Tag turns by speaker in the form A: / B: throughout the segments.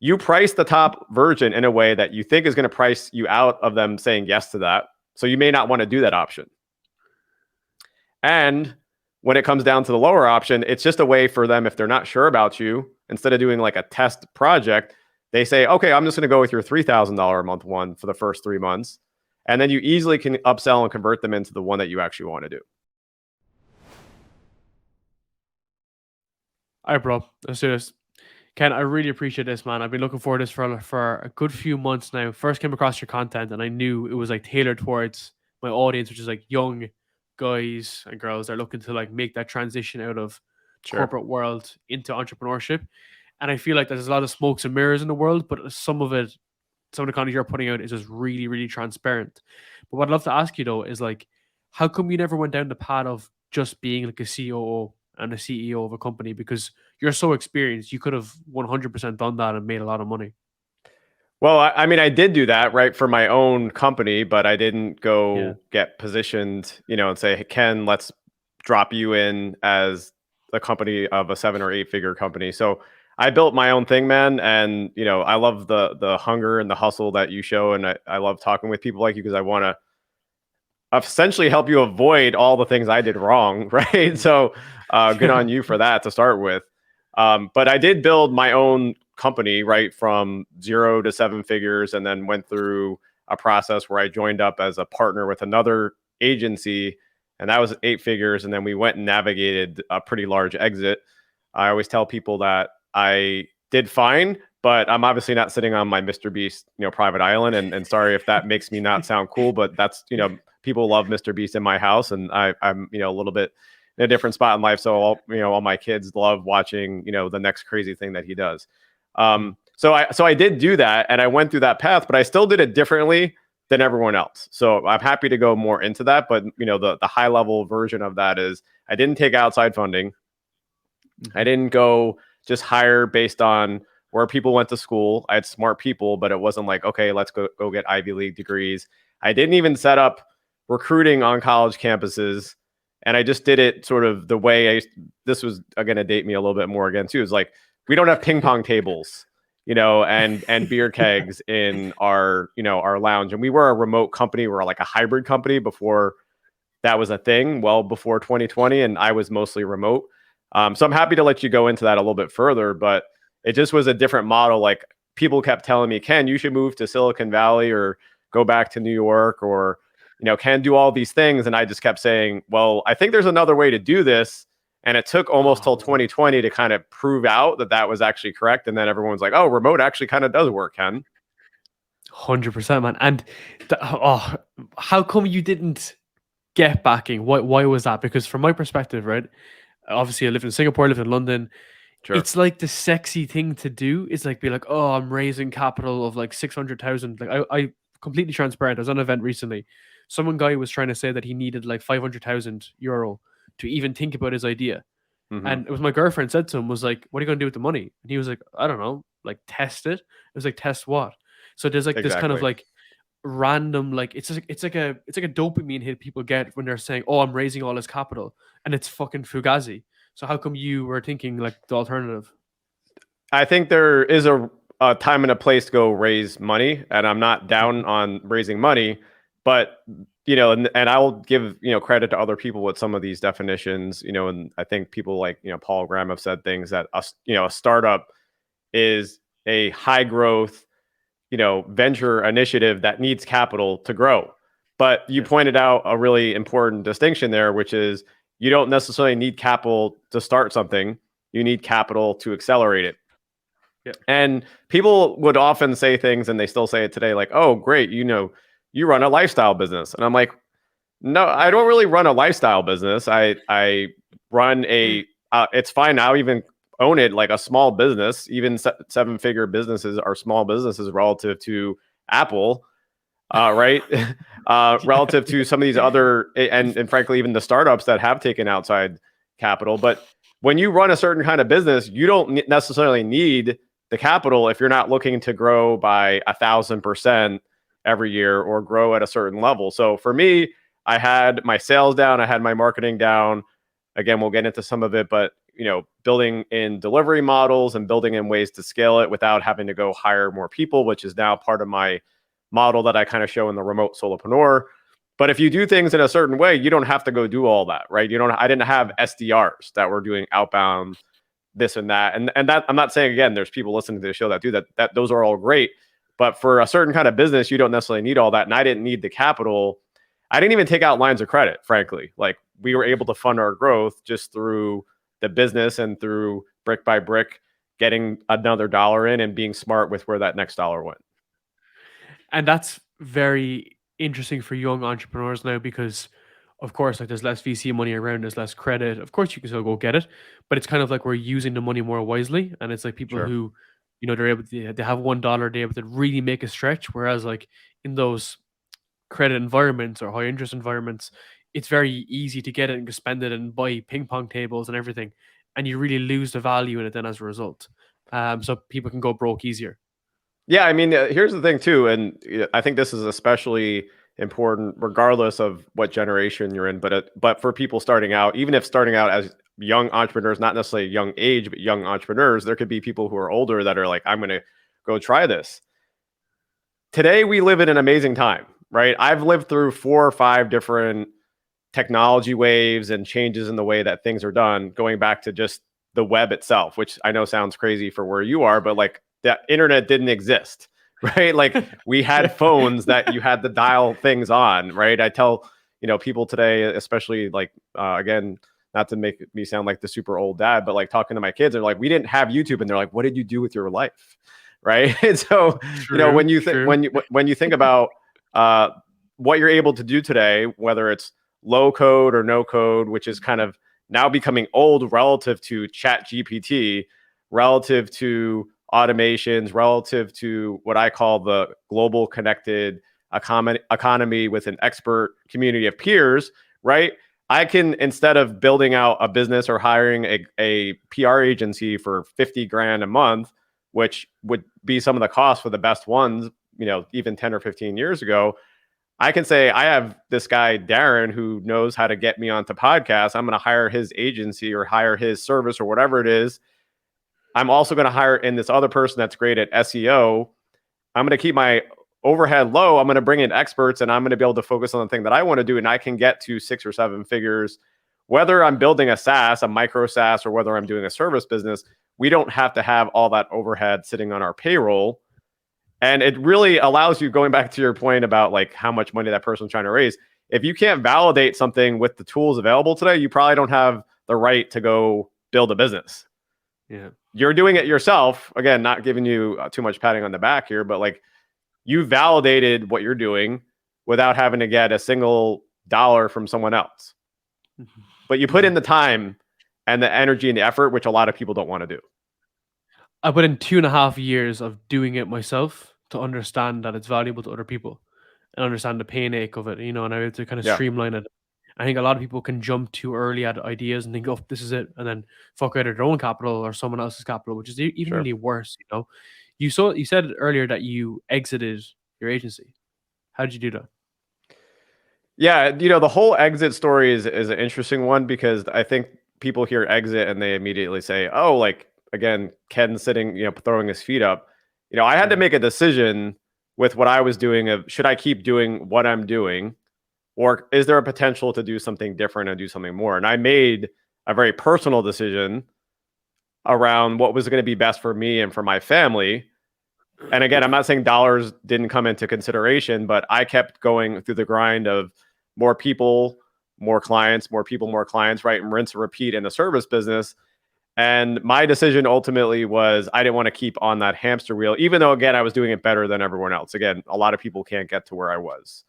A: you price the top version in a way that you think is going to price you out of them saying yes to that. So you may not want to do that option. And when it comes down to the lower option, it's just a way for them, if they're not sure about you, instead of doing like a test project, they say, okay, I'm just going to go with your $3,000 a month one for the first 3 months. And then you easily can upsell and convert them into the one that you actually want to do.
B: All right, bro. Let's do this. Ken, I really appreciate this, man. I've been looking forward to this for a good few months now. First came across your content and I knew it was like tailored towards my audience, which is like young guys and girls that are looking to like make that transition out of corporate world into entrepreneurship. And I feel like there's a lot of smokes and mirrors in the world, but some of the content you're putting out is just really, really transparent. But what I'd love to ask you though is like, how come you never went down the path of just being like a COO and a CEO of a company? Because you're so experienced, you could have 100% done that and made a lot of money.
A: Well, I mean, I did do that, right, for my own company, but I didn't
B: Yeah.
A: go get positioned, and say, hey, Ken, let's drop you in as a company of a 7 or 8 figure company. So I built my own thing, man. And, I love the hunger and the hustle that you show. And I love talking with people like you because I want to essentially help you avoid all the things I did wrong, right? So good on you for that to start with. But I did build my own company, right, from 0 to 7 figures, and then went through a process where I joined up as a partner with another agency, and that was 8 figures. And then we went and navigated a pretty large exit. I always tell people that I did fine, but I'm obviously not sitting on my Mr. Beast, private island. And sorry if that makes me not sound cool, but that's, people love Mr. Beast in my house, and I'm a little bit in a different spot in life. So all my kids love watching, the next crazy thing that he does. So I did do that, and I went through that path, but I still did it differently than everyone else. So I'm happy to go more into that. But the high level version of that is I didn't take outside funding. I didn't go just hire based on where people went to school. I had smart people, but it wasn't like, okay, let's go get Ivy League degrees. I didn't even set up recruiting on college campuses. And I just did it sort of the way this was going to date me a little bit more again too. Is like, we don't have ping pong tables, and beer kegs in our lounge. And we were a remote company. We're like a hybrid company before that was a thing, well before 2020. And I was mostly remote. So I'm happy to let you go into that a little bit further, but it just was a different model. Like, people kept telling me, Ken, you should move to Silicon Valley or go back to New York, or, Ken, do all these things. And I just kept saying, well, I think there's another way to do this. And it took almost till 2020 to kind of prove out that that was actually correct. And then everyone's like, oh, remote actually kind of does work, Ken.
B: 100%, man. And how come you didn't get backing? Why was that? Because from my perspective, right, obviously I live in Singapore, I live in London. Sure. It's like the sexy thing to do is like be like, oh, I'm raising capital of like 600,000. Like I completely transparent. I was on an event recently. Some guy was trying to say that he needed like 500,000 euro to even think about his idea. Mm-hmm. And it was my girlfriend said to him, was like, what are you going to do with the money? And he was like, I don't know, like test it. It was like, test what? So there's like this kind of like random, like it's like a dopamine hit people get when they're saying, oh, I'm raising all this capital, and it's fucking fugazi. So how come you were thinking like the alternative?
A: I think there is a time and a place to go raise money, and I'm not down on raising money, but and I'll give credit to other people with some of these definitions, and I think people like Paul Graham have said things that a startup is a high growth venture initiative that needs capital to grow. But you pointed out a really important distinction there, which is you don't necessarily need capital to start something. You need capital to accelerate it. Yeah. And people would often say things, and they still say it today, like, oh, great, you run a lifestyle business. And I'm like, no, I don't really run a lifestyle business. I run it's fine. I'll even own it like a small business. Even 7-figure businesses are small businesses relative to Apple, right? Relative to some of these other, and frankly, even the startups that have taken outside capital. But when you run a certain kind of business, you don't necessarily need the capital if you're not looking to grow by 1,000% every year or grow at a certain level. So for me, I had my sales down, I had my marketing down. Again, we'll get into some of it, but building in delivery models and building in ways to scale it without having to go hire more people, which is now part of my model that I kind of show in the remote solopreneur. But if you do things in a certain way, you don't have to go do all that, right? I didn't have SDRs that were doing outbound this and that. And that, I'm not saying, again, there's people listening to the show that do that those are all great. But for a certain kind of business, you don't necessarily need all that. And I didn't need the capital. I didn't even take out lines of credit, frankly. Like, we were able to fund our growth just through the business and through brick by brick, getting another dollar in and being smart with where that next dollar went.
B: And that's very interesting for young entrepreneurs now, because of course, like, there's less VC money around, there's less credit. Of course, you can still go get it, but it's kind of like we're using the money more wisely. And it's like people
A: Sure.
B: who, they're able to, they have $1, they're able to really make a stretch. Whereas like in those credit environments or high interest environments, it's very easy to get it and spend it and buy ping pong tables and everything, and you really lose the value in it then as a result. So people can go broke easier.
A: Yeah, I mean, here's the thing too, and I think this is especially important regardless of what generation you're in. But for people starting out, even if starting out as young entrepreneurs, not necessarily young age, but young entrepreneurs, there could be people who are older that are like, I'm going to go try this. Today, we live in an amazing time, right? I've lived through 4 or 5 different technology waves and changes in the way that things are done, going back to just the web itself, which I know sounds crazy for where you are, but like, the internet didn't exist, right? Like, we had phones that you had to dial things on, right? I tell, people today, especially like, again, not to make me sound like the super old dad, but like talking to my kids, they're like, we didn't have YouTube. And they're like, what did you do with your life? Right. And so,
B: True,
A: when you think, when you think about what you're able to do today, whether it's low code or no code, which is kind of now becoming old relative to Chat GPT, relative to automations, relative to what I call the global connected economy with an expert community of peers, right? I can, instead of building out a business or hiring a PR agency for 50 grand a month, which would be some of the costs for the best ones, even 10 or 15 years ago, I can say, I have this guy, Darren, who knows how to get me onto podcasts. I'm going to hire his agency or hire his service or whatever it is. I'm also going to hire in this other person that's great at SEO. I'm going to keep my overhead low. I'm going to bring in experts, and I'm going to be able to focus on the thing that I want to do. And I can get to 6 or 7 figures, whether I'm building a SaaS, a micro SaaS, or whether I'm doing a service business. We don't have to have all that overhead sitting on our payroll. And it really allows you, going back to your point about like how much money that person's trying to raise. If you can't validate something with the tools available today, you probably don't have the right to go build a business.
B: Yeah.
A: You're doing it yourself. Again, not giving you too much patting on the back here, but like, you validated what you're doing without having to get a single dollar from someone else. But you put in the time and the energy and the effort, which a lot of people don't want to do.
B: I put in 2.5 years of doing it myself to understand that it's valuable to other people and understand the pain ache of it, and I had to kind of streamline it. I think a lot of people can jump too early at ideas and think, oh, this is it, and then fuck either their own capital or someone else's capital, which is even really worse. You said earlier that you exited your agency. How did you do that?
A: Yeah, the whole exit story is an interesting one, because I think people hear exit and they immediately say, oh, like, again, Ken sitting, throwing his feet up. I had to make a decision with what I was doing of, should I keep doing what I'm doing, or is there a potential to do something different and do something more? And I made a very personal decision around what was going to be best for me and for my family. And again, I'm not saying dollars didn't come into consideration, but I kept going through the grind of more people, more clients, more people, more clients, right? And rinse and repeat in the service business. And my decision ultimately was, I didn't want to keep on that hamster wheel, even though, again, I was doing it better than everyone else. Again, a lot of people can't get to where I was.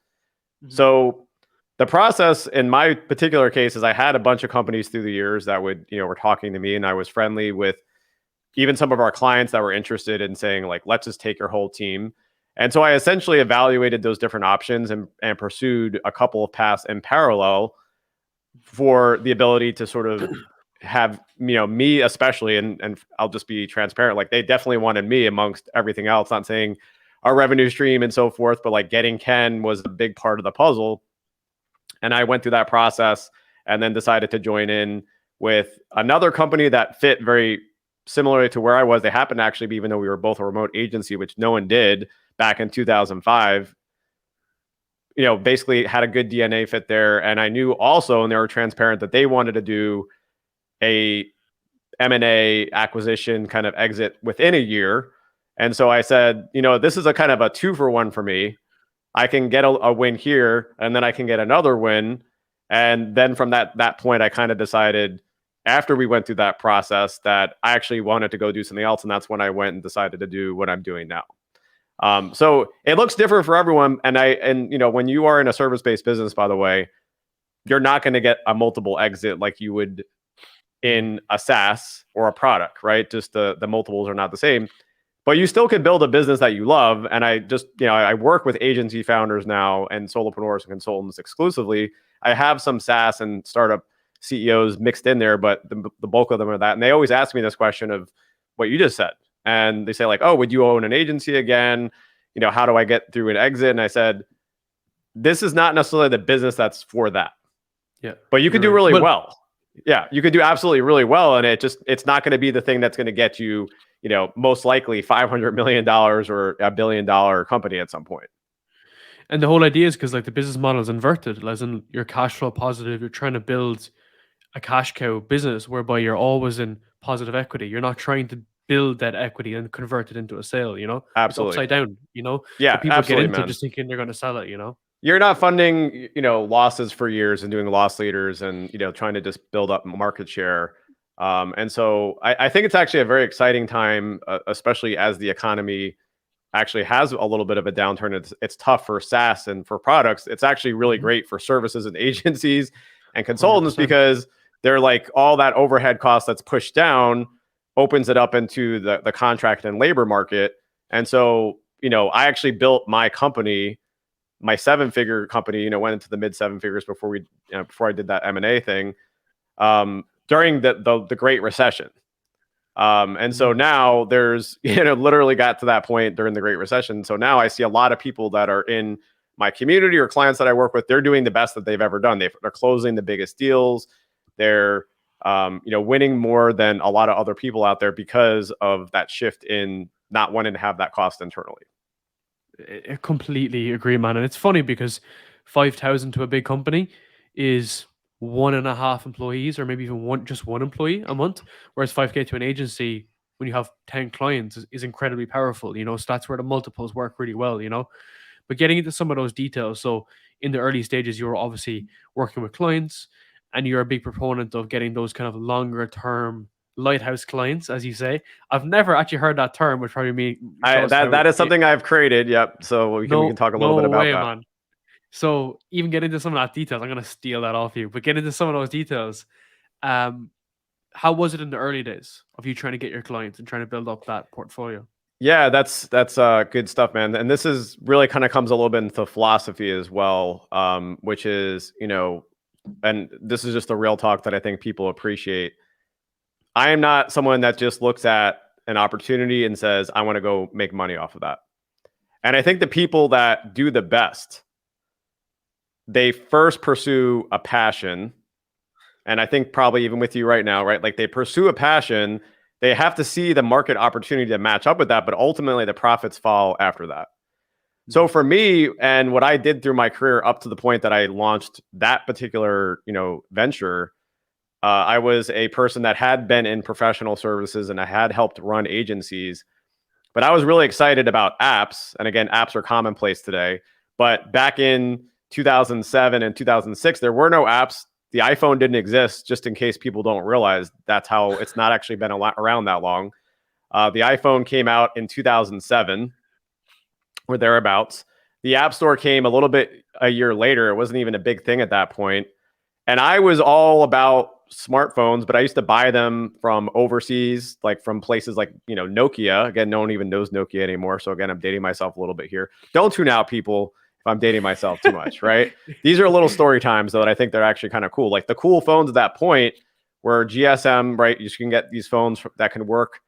A: So the process in my particular case is, I had a bunch of companies through the years that would, were talking to me, and I was friendly with even some of our clients that were interested in saying, like, let's just take your whole team. And so I essentially evaluated those different options and pursued a couple of paths in parallel for the ability to sort of have, me especially, and I'll just be transparent, like, they definitely wanted me amongst everything else, not saying our revenue stream and so forth, but like, getting Ken was a big part of the puzzle. And I went through that process and then decided to join in with another company that fit very similarly to where I was. They happened to actually be, even though we were both a remote agency, which no one did back in 2005, basically had a good DNA fit there. And I knew also, and they were transparent, that they wanted to do a M&A acquisition kind of exit within a year. And so I said, this is a kind of a 2-for-1 for me. I can get a win here, and then I can get another win. And then from that point, I kind of decided, after we went through that process, that I actually wanted to go do something else. And that's when I went and decided to do what I'm doing now. So it looks different for everyone. And when you are in a service-based business, by the way, you're not going to get a multiple exit like you would in a SaaS or a product, right? Just the multiples are not the same. But you still can build a business that you love. And I work with agency founders now and solopreneurs and consultants exclusively. I have some SaaS and startup CEOs mixed in there, but the bulk of them are that. And they always ask me this question of what you just said. And they say like, oh, would you own an agency again? How do I get through an exit? And I said, this is not necessarily the business that's for that.
B: Yeah.
A: But you can do really well. Yeah, you could do absolutely really well. And it's not going to be the thing that's going to get you, most likely $500 million or $1 billion company at some point.
B: And the whole idea is because like the business model is inverted, as in you're cash flow positive. You're trying to build a cash cow business whereby you're always in positive equity. You're not trying to build that equity and convert it into a sale,
A: Absolutely.
B: It's upside down,
A: Yeah,
B: so people get into
A: man.
B: just thinking they're going to sell it,
A: You're not funding, losses for years and doing loss leaders and, trying to just build up market share. And so I think it's actually a very exciting time, especially as the economy actually has a little bit of a downturn. It's tough for SaaS and for products. It's actually really great for services and agencies and consultants
B: 100%.
A: because they're like all that overhead cost that's pushed down opens it up into the contract and labor market. And so, I actually built my company, my 7-figure company, went into the mid 7 figures before I did that M&A thing, during the Great Recession. And so now there's, literally got to that point during the Great Recession. So now I see a lot of people that are in my community or clients that I work with, they're doing the best that they've ever done. They're closing the biggest deals. They're, winning more than a lot of other people out there because of that shift in not wanting to have that cost internally.
B: I completely agree, man. And it's funny because 5,000 to a big company is 1.5 employees, or maybe even just one employee a month. Whereas 5K to an agency, when you have 10 clients, is incredibly powerful. So that's where the multiples work really well. But getting into some of those details. So in the early stages, you were obviously working with clients, and you're a big proponent of getting those kind of longer term lighthouse clients, as you say. I've never actually heard that term, which probably means
A: that is something I've created. Yep. So we can talk a little bit about that.
B: Man. So even get into some of that details. I'm going to steal that off you, but get into some of those details. How was it in the early days of you trying to get your clients and trying to build up that portfolio?
A: Yeah, that's good stuff, man. And this is really kind of comes a little bit into philosophy as well, which is, and this is just the real talk that I think people appreciate. I am not someone that just looks at an opportunity and says, I want to go make money off of that. And I think the people that do the best, they first pursue a passion. And I think probably even with you right now, right? Like they pursue a passion, they have to see the market opportunity to match up with that, but ultimately the profits fall after that. So for me, and what I did through my career up to the point that I launched that particular, venture, I was a person that had been in professional services and I had helped run agencies, but I was really excited about apps. And again, apps are commonplace today, but back in 2007 and 2006, there were no apps. The iPhone didn't exist, just in case people don't realize that's how it's not actually been around that long. The iPhone came out in 2007 or thereabouts. The App Store came a year later. It wasn't even a big thing at that point. And I was all about smartphones, but I used to buy them from overseas, like from places like, Nokia. Again, no one even knows Nokia anymore. So again, I'm dating myself a little bit here. Don't tune out, people, if I'm dating myself too much, right? These are little story times, though, that I think they're actually kind of cool. Like the cool phones at that point were GSM, right? You can get these phones that can work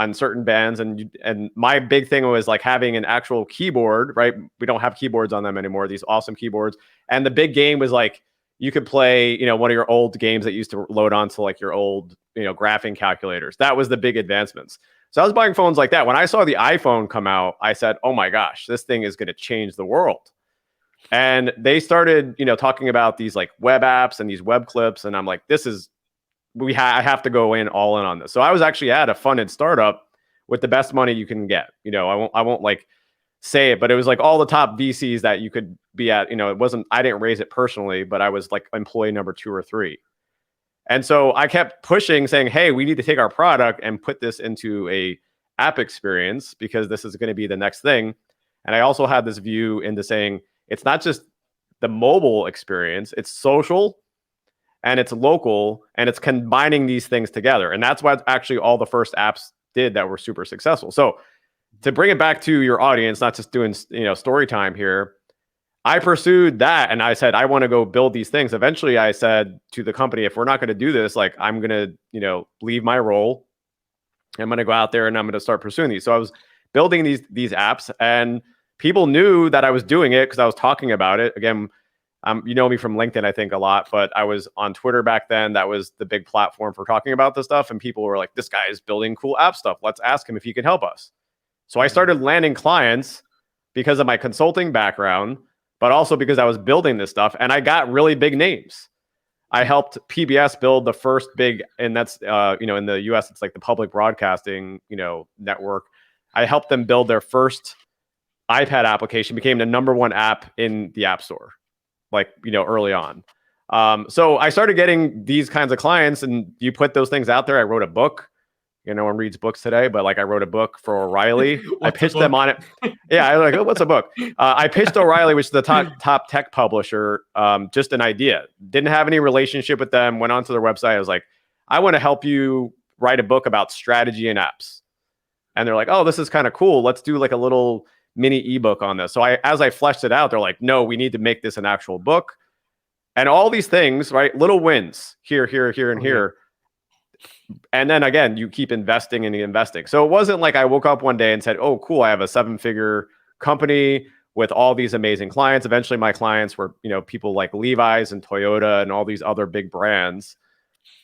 A: on certain bands. And my big thing was like having an actual keyboard, right? We don't have keyboards on them anymore, these awesome keyboards. And the big game was like, you could play, one of your old games that used to load onto like your old, graphing calculators. That was the big advancements. So I was buying phones like that. When I saw the iPhone come out, I said, oh my gosh, this thing is going to change the world. And they started, talking about these like web apps and these web clips. And I'm like, I have to go all in on this. So I was actually at a funded startup with the best money you can get. I won't like say it, but it was like all the top VCs that you could be at. I didn't raise it personally, but I was like employee number 2 or 3. And so I kept pushing, saying, hey, we need to take our product and put this into a app experience because this is going to be the next thing. And I also had this view into saying it's not just the mobile experience, it's social and it's local and it's combining these things together. And that's what actually all the first apps did that were super successful. So to bring it back to your audience, not just doing, story time here, I pursued that and I said, I want to go build these things. Eventually I said to the company, if we're not going to do this, like I'm going to, leave my role. I'm going to go out there and I'm going to start pursuing these. So I was building these apps and people knew that I was doing it because I was talking about it. Again, you know me from LinkedIn, I think a lot, but I was on Twitter back then. That was the big platform for talking about this stuff. And people were like, this guy is building cool app stuff. Let's ask him if he can help us. So I started landing clients because of my consulting background, but also because I was building this stuff and I got really big names. I helped PBS build the first big, and that's, in the US, it's like the public broadcasting, network. I helped them build their first iPad application, became the #1 app in the App Store, like, early on. So I started getting these kinds of clients and you put those things out there. I wrote a book. No one reads books today, but like I wrote a book for O'Reilly. I pitched them on it. Yeah, I was like, oh, what's a book? I pitched O'Reilly, which is the top tech publisher, just an idea. Didn't have any relationship with them. Went onto their website. I was like, I want to help you write a book about strategy and apps. And they're like, oh, this is kind of cool. Let's do like a little mini ebook on this. So as I fleshed it out, they're like, no, we need to make this an actual book. And all these things, right? Little wins here, and here. And then again, you keep investing and investing. So it wasn't like I woke up one day and said, oh, cool, I have a 7-figure company with all these amazing clients. Eventually my clients were, people like Levi's and Toyota and all these other big brands.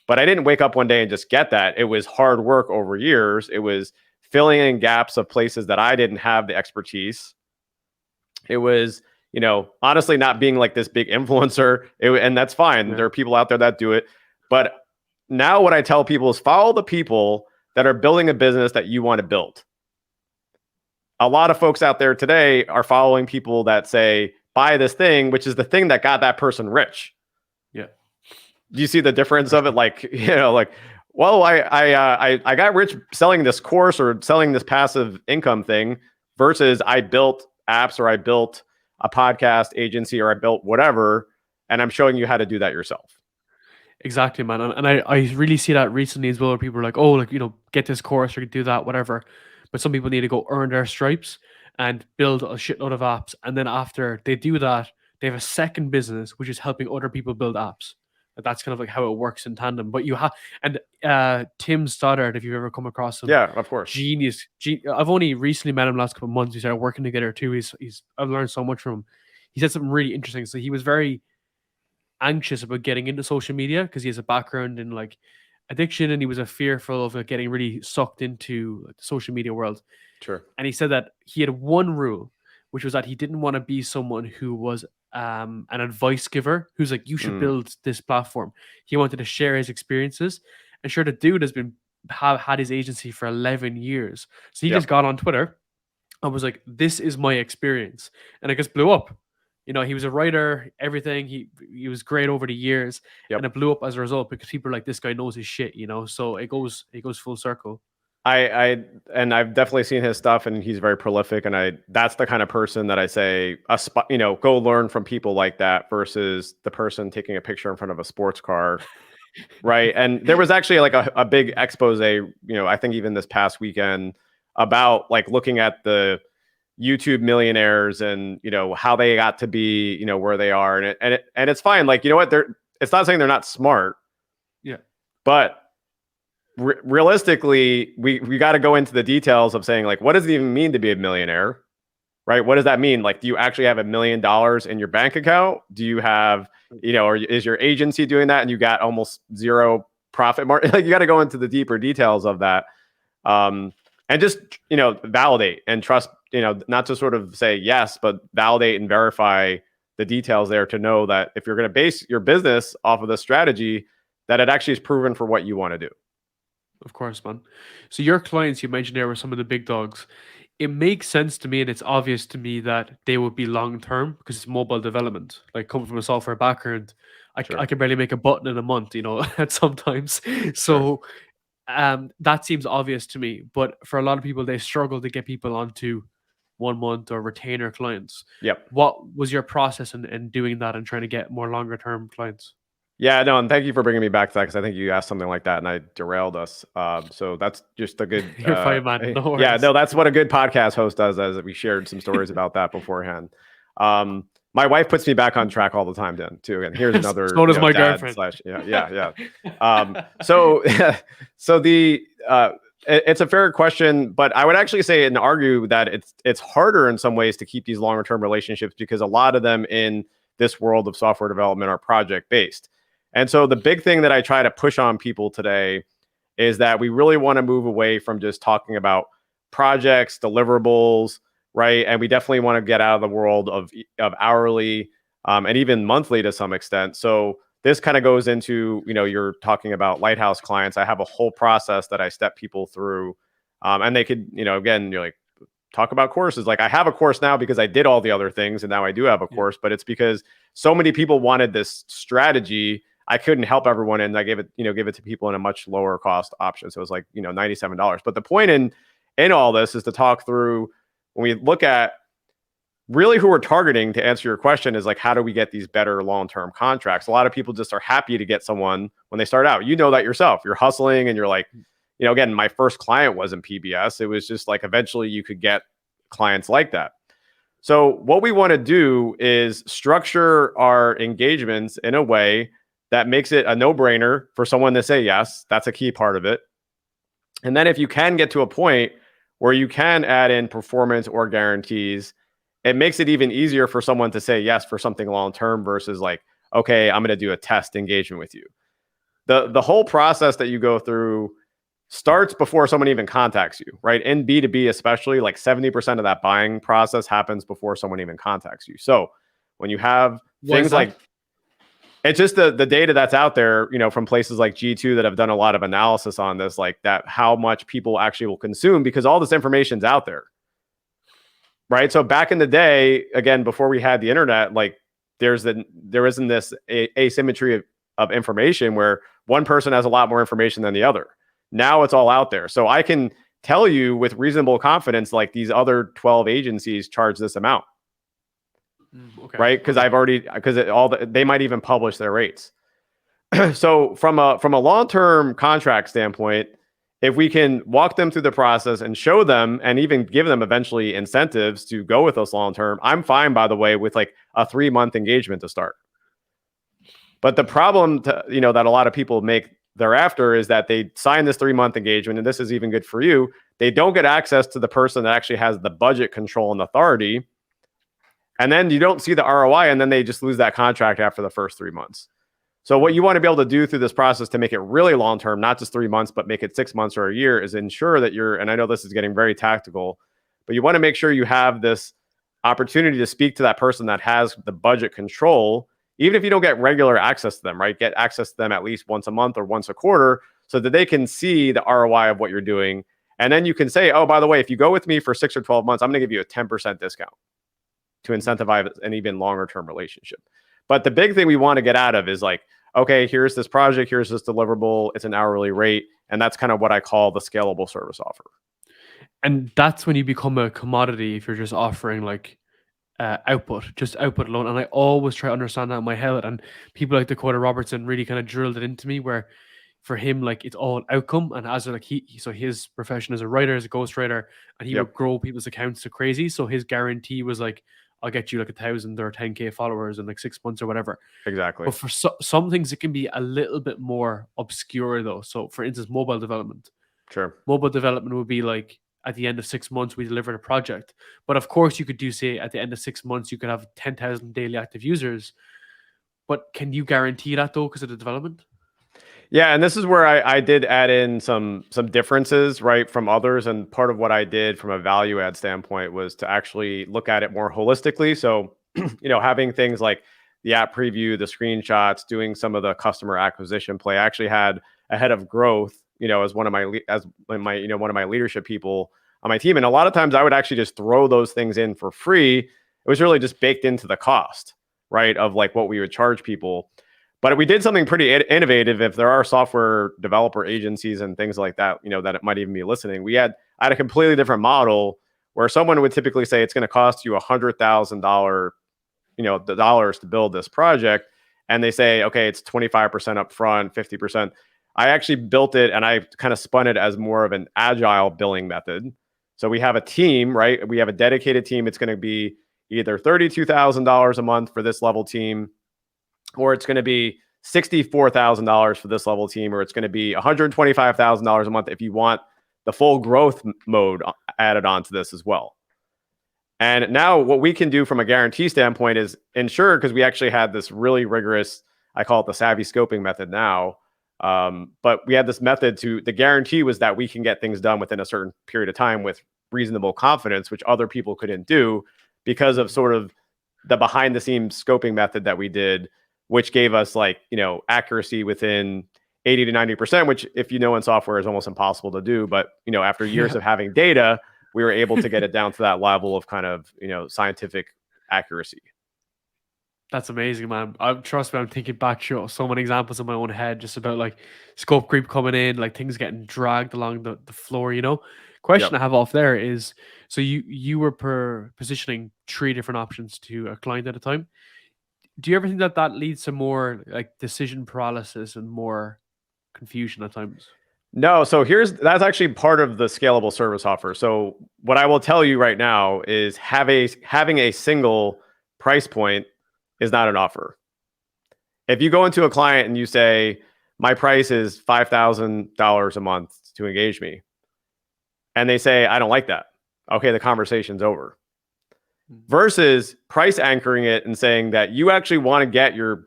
A: But I didn't wake up one day and just get that. It was hard work over years. It was filling in gaps of places that I didn't have the expertise. It was, honestly not being like this big influencer. And that's fine. Yeah. There are people out there that do it. But now what I tell people is follow the people that are building a business that you want to build. A lot of folks out there today are following people that say, buy this thing, which is the thing that got that person rich.
B: Yeah.
A: Do you see the difference of it? Like, well, I got rich selling this course or selling this passive income thing versus I built apps or I built a podcast agency or I built whatever. And I'm showing you how to do that yourself.
B: Exactly, man. And I really see that recently as well, where people are like, oh, like, get this course or do that, whatever. But some people need to go earn their stripes and build a shitload of apps. And then after they do that, they have a second business, which is helping other people build apps. That's kind of like how it works in tandem. But you have, and Tim Stoddard, if you've ever come across him.
A: Yeah, of course.
B: Genius. I've only recently met him last couple of months. We started working together too. I've learned so much from him. He said something really interesting. So he was very anxious about getting into social media because he has a background in like addiction and he was fearful of getting really sucked into the social media world.
A: Sure.
B: And he said that he had one rule, which was that he didn't want to be someone who was an advice giver who's like, you should build this platform. He wanted to share his experiences. And sure, the dude has had his agency for 11 years. So he just got on Twitter and was like, this is my experience. And it just blew up. He was a writer, everything. He was great over the years, and it blew up as a result because people are like, this guy knows his shit, So it goes full circle.
A: I've definitely seen his stuff, and he's very prolific. And that's the kind of person that I say, go learn from people like that versus the person taking a picture in front of a sports car, right? And there was actually like a big expose, I think even this past weekend about like looking at the YouTube millionaires and how they got to be where they are, and it's fine. Like, it's not saying they're not smart, but realistically we got to go into the details of saying like, what does it even mean to be a millionaire? right? What does that mean? Like, do you actually have $1 million in your bank account? Do you have, or is your agency doing that and you got almost zero profit margin? Like, you got to go into the deeper details of that. And just, validate and trust, not to sort of say yes, but validate and verify the details there to know that if you're going to base your business off of the strategy, that it actually is proven for what you want to do.
B: Of course, man. So your clients you mentioned there were some of the big dogs. It makes sense to me and it's obvious to me that they would be long term because it's mobile development. Like coming from a software background, I
A: Sure.
B: can barely make a button in a month, at sometimes.
A: Sure.
B: So that seems obvious to me. But for a lot of people, they struggle to get people onto 1 month or retainer clients.
A: Yep.
B: What was your process in doing that and trying to get more longer term clients?
A: Yeah, no, and thank you for bringing me back to that because I think you asked something like that and I derailed us. So that's just a good,
B: You're fine, man. No
A: yeah,
B: worries.
A: no, that's what a good podcast host does. As we shared some stories about that beforehand. My wife puts me back on track all the time, then too. And here's another,
B: So does my
A: dad
B: girlfriend.
A: slash, yeah. So, so it's a fair question, but I would actually say and argue that it's harder in some ways to keep these longer term relationships because a lot of them in this world of software development are project based. And so the big thing that I try to push on people today is that we really want to move away from just talking about projects, deliverables, right? And we definitely want to get out of the world of hourly and even monthly to some extent. So this kind of goes into, you're talking about lighthouse clients. I have a whole process that I step people through, and they could, again, you're like, talk about courses. Like I have a course now because I did all the other things, and now I do have a
B: Yeah.
A: course. But it's because so many people wanted this strategy. I couldn't help everyone, and I gave it to people in a much lower cost option. So it was like $97. But the point in all this is to talk through when we look at really who we're targeting to answer your question is like, how do we get these better long-term contracts? A lot of people just are happy to get someone when they start out. You know that yourself. You're hustling and you're like, again, my first client wasn't PBS. It was just like eventually you could get clients like that. So what we want to do is structure our engagements in a way that makes it a no-brainer for someone to say yes. That's a key part of it. And then if you can get to a point where you can add in performance or guarantees, it makes it even easier for someone to say yes for something long-term versus like, okay, I'm going to do a test engagement with you. The whole process that you go through starts before someone even contacts you, right? In B2B, especially, like 70% of that buying process happens before someone even contacts you. So when you have things like, it's just the data that's out there, from places like G2 that have done a lot of analysis on this, like that, how much people actually will consume because all this information's out there, right? So back in the day, again, before we had the internet, like there isn't this asymmetry of information where one person has a lot more information than the other. Now it's all out there. So I can tell you with reasonable confidence, like these other 12 agencies charge this amount.
B: Okay.
A: Right. Because they might even publish their rates. So from a long-term contract standpoint, if we can walk them through the process and show them and even give them eventually incentives to go with us long-term, I'm fine, by the way, with like a 3-month engagement to start. But the problem that a lot of people make thereafter is that they sign this 3-month engagement, and this is even good for you. They don't get access to the person that actually has the budget control and authority. And then you don't see the ROI, and then they just lose that contract after the first 3 months. So what you want to be able to do through this process to make it really long-term, not just 3 months, but make it 6 months or a year, is ensure that and I know this is getting very tactical, but you want to make sure you have this opportunity to speak to that person that has the budget control, even if you don't get regular access to them, right? Get access to them at least once a month or once a quarter so that they can see the ROI of what you're doing. And then you can say, oh, by the way, if you go with me for 6 or 12 months, I'm going to give you a 10% discount to incentivize an even longer term relationship. But the big thing we want to get out of is like, okay, here's this project, here's this deliverable, it's an hourly rate. And that's kind of what I call the scalable service offer.
B: And that's when you become a commodity if you're just offering like output alone. And I always try to understand that in my head. And people like Dakota Robertson really kind of drilled it into me where for him, like it's all outcome. And as like so his profession as a writer, as a ghostwriter, and he would grow people's accounts to crazy. So his guarantee was like, I'll get you like 1,000 or 10K followers in like 6 months or whatever.
A: Exactly.
B: But for some things, it can be a little bit more obscure though. So for instance, mobile development.
A: Sure.
B: Mobile development would be like, at the end of 6 months, we delivered a project. But of course, you could do, say, at the end of 6 months, you could have 10,000 daily active users. But can you guarantee that though, because of the development?
A: Yeah, and this is where I did add in some differences, right, from others. And part of what I did from a value add standpoint was to actually look at it more holistically. So, having things like the app preview, the screenshots, doing some of the customer acquisition play. I actually had a head of growth, as one of one of my leadership people on my team. And a lot of times I would actually just throw those things in for free. It was really just baked into the cost, right, of like what we would charge people. But we did something pretty innovative. If there are software developer agencies and things like that, that it might even be listening. I had a completely different model where someone would typically say it's going to cost you $100,000, the dollars to build this project, and they say, okay, it's 25% upfront, 50%. I actually built it and I kind of spun it as more of an agile billing method. So we have a team, right? We have a dedicated team. It's going to be either $32,000 a month for this level team, or it's going to be $64,000 for this level team, or it's going to be $125,000 a month if you want the full growth mode added onto this as well. And now what we can do from a guarantee standpoint is ensure, because we actually had this really rigorous, I call it the savvy scoping method now. But we had this method the guarantee was that we can get things done within a certain period of time with reasonable confidence, which other people couldn't do because of sort of the behind the scenes scoping method that we did, which gave us accuracy within 80 to 90%, which if in software is almost impossible to do. But, after years of having data, we were able to get it down to that level of kind of, scientific accuracy.
B: That's amazing, man. Trust me, I'm thinking back to so many examples in my own head just about like scope creep coming in, like things getting dragged along the floor, Question
A: Yep.
B: I have off there is, so you were positioning 3 different options to a client at a time. Do you ever think that leads to more like decision paralysis and more confusion at times?
A: No, so that's actually part of the scalable service offer. So what I will tell you right now is having a single price point is not an offer. If you go into a client and you say, my price is $5,000 a month to engage me, and they say, I don't like that. Okay, the conversation's over. Versus price anchoring it and saying that you actually want to get your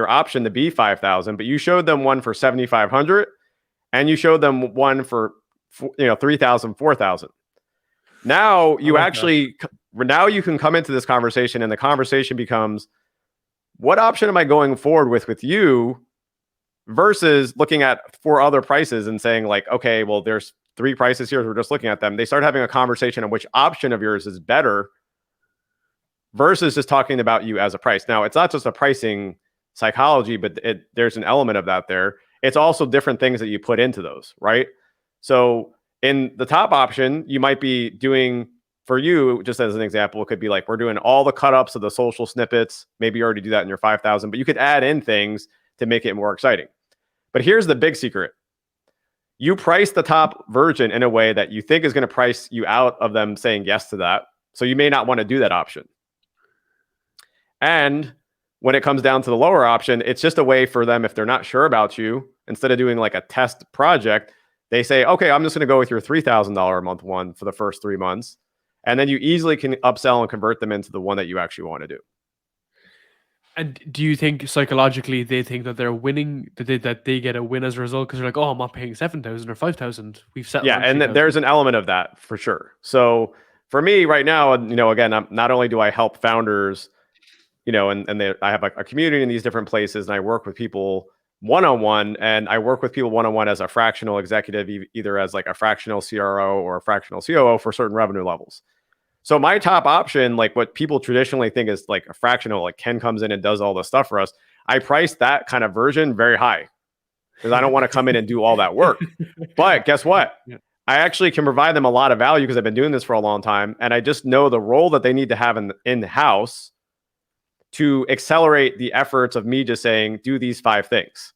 A: option to be 5,000, but you showed them one for 7,500 and you showed them one for 3,000, 4,000. Now you now you can come into this conversation and the conversation becomes, what option am I going forward with you, versus looking at 4 other prices and saying like, okay, well, there's 3 prices here. We're just looking at them. They start having a conversation on which option of yours is better versus just talking about you as a price. Now, it's not just a pricing psychology, but there's an element of that there. It's also different things that you put into those, right? So in the top option, you might be doing, for you, just as an example, it could be like, we're doing all the cut-ups of the social snippets. Maybe you already do that in your 5,000, but you could add in things to make it more exciting. But here's the big secret. You price the top version in a way that you think is going to price you out of them saying yes to that. So you may not want to do that option. And when it comes down to the lower option, it's just a way for them, if they're not sure about you, instead of doing like a test project, they say, okay, I'm just going to go with your $3,000 a month one for the first 3 months. And then you easily can upsell and convert them into the one that you actually want to do.
B: And do you think psychologically they think that they're winning, that they get a win as a result because they're like, oh, I'm not paying 7,000 or 5,000. We've settled.
A: Yeah, and there's an element of that for sure. So for me right now, again, not only do I help founders, I have a community in these different places, and I work with people one-on-one, and I work with people one-on-one as a fractional executive, either as like a fractional CRO or a fractional COO for certain revenue levels. So my top option, like what people traditionally think is like a fractional, like Ken comes in and does all the stuff for us. I price that kind of version very high because I don't want to come in and do all that work. But guess what? Yeah. I actually can provide them a lot of value because I've been doing this for a long time. And I just know the role that they need to have in-house to accelerate the efforts of me just saying, do these 5 things.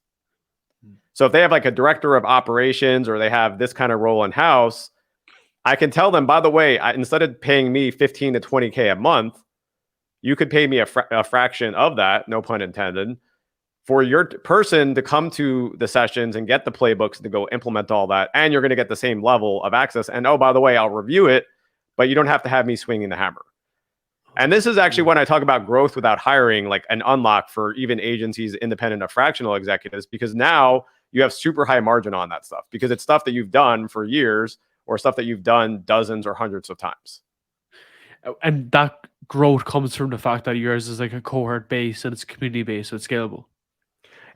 A: So if they have like a director of operations or they have this kind of role in-house, I can tell them, by the way, instead of paying me 15 to 20K a month, you could pay me a fraction of that, no pun intended, for your person to come to the sessions and get the playbooks to go implement all that, and you're going to get the same level of access. And oh, by the way, I'll review it, but you don't have to have me swinging the hammer. And this is actually when I talk about growth without hiring, like an unlock for even agencies independent of fractional executives, because now you have super high margin on that stuff because it's stuff that you've done for years or stuff that you've done dozens or hundreds of times.
B: And that growth comes from the fact that yours is like a cohort base and it's community based, so it's scalable.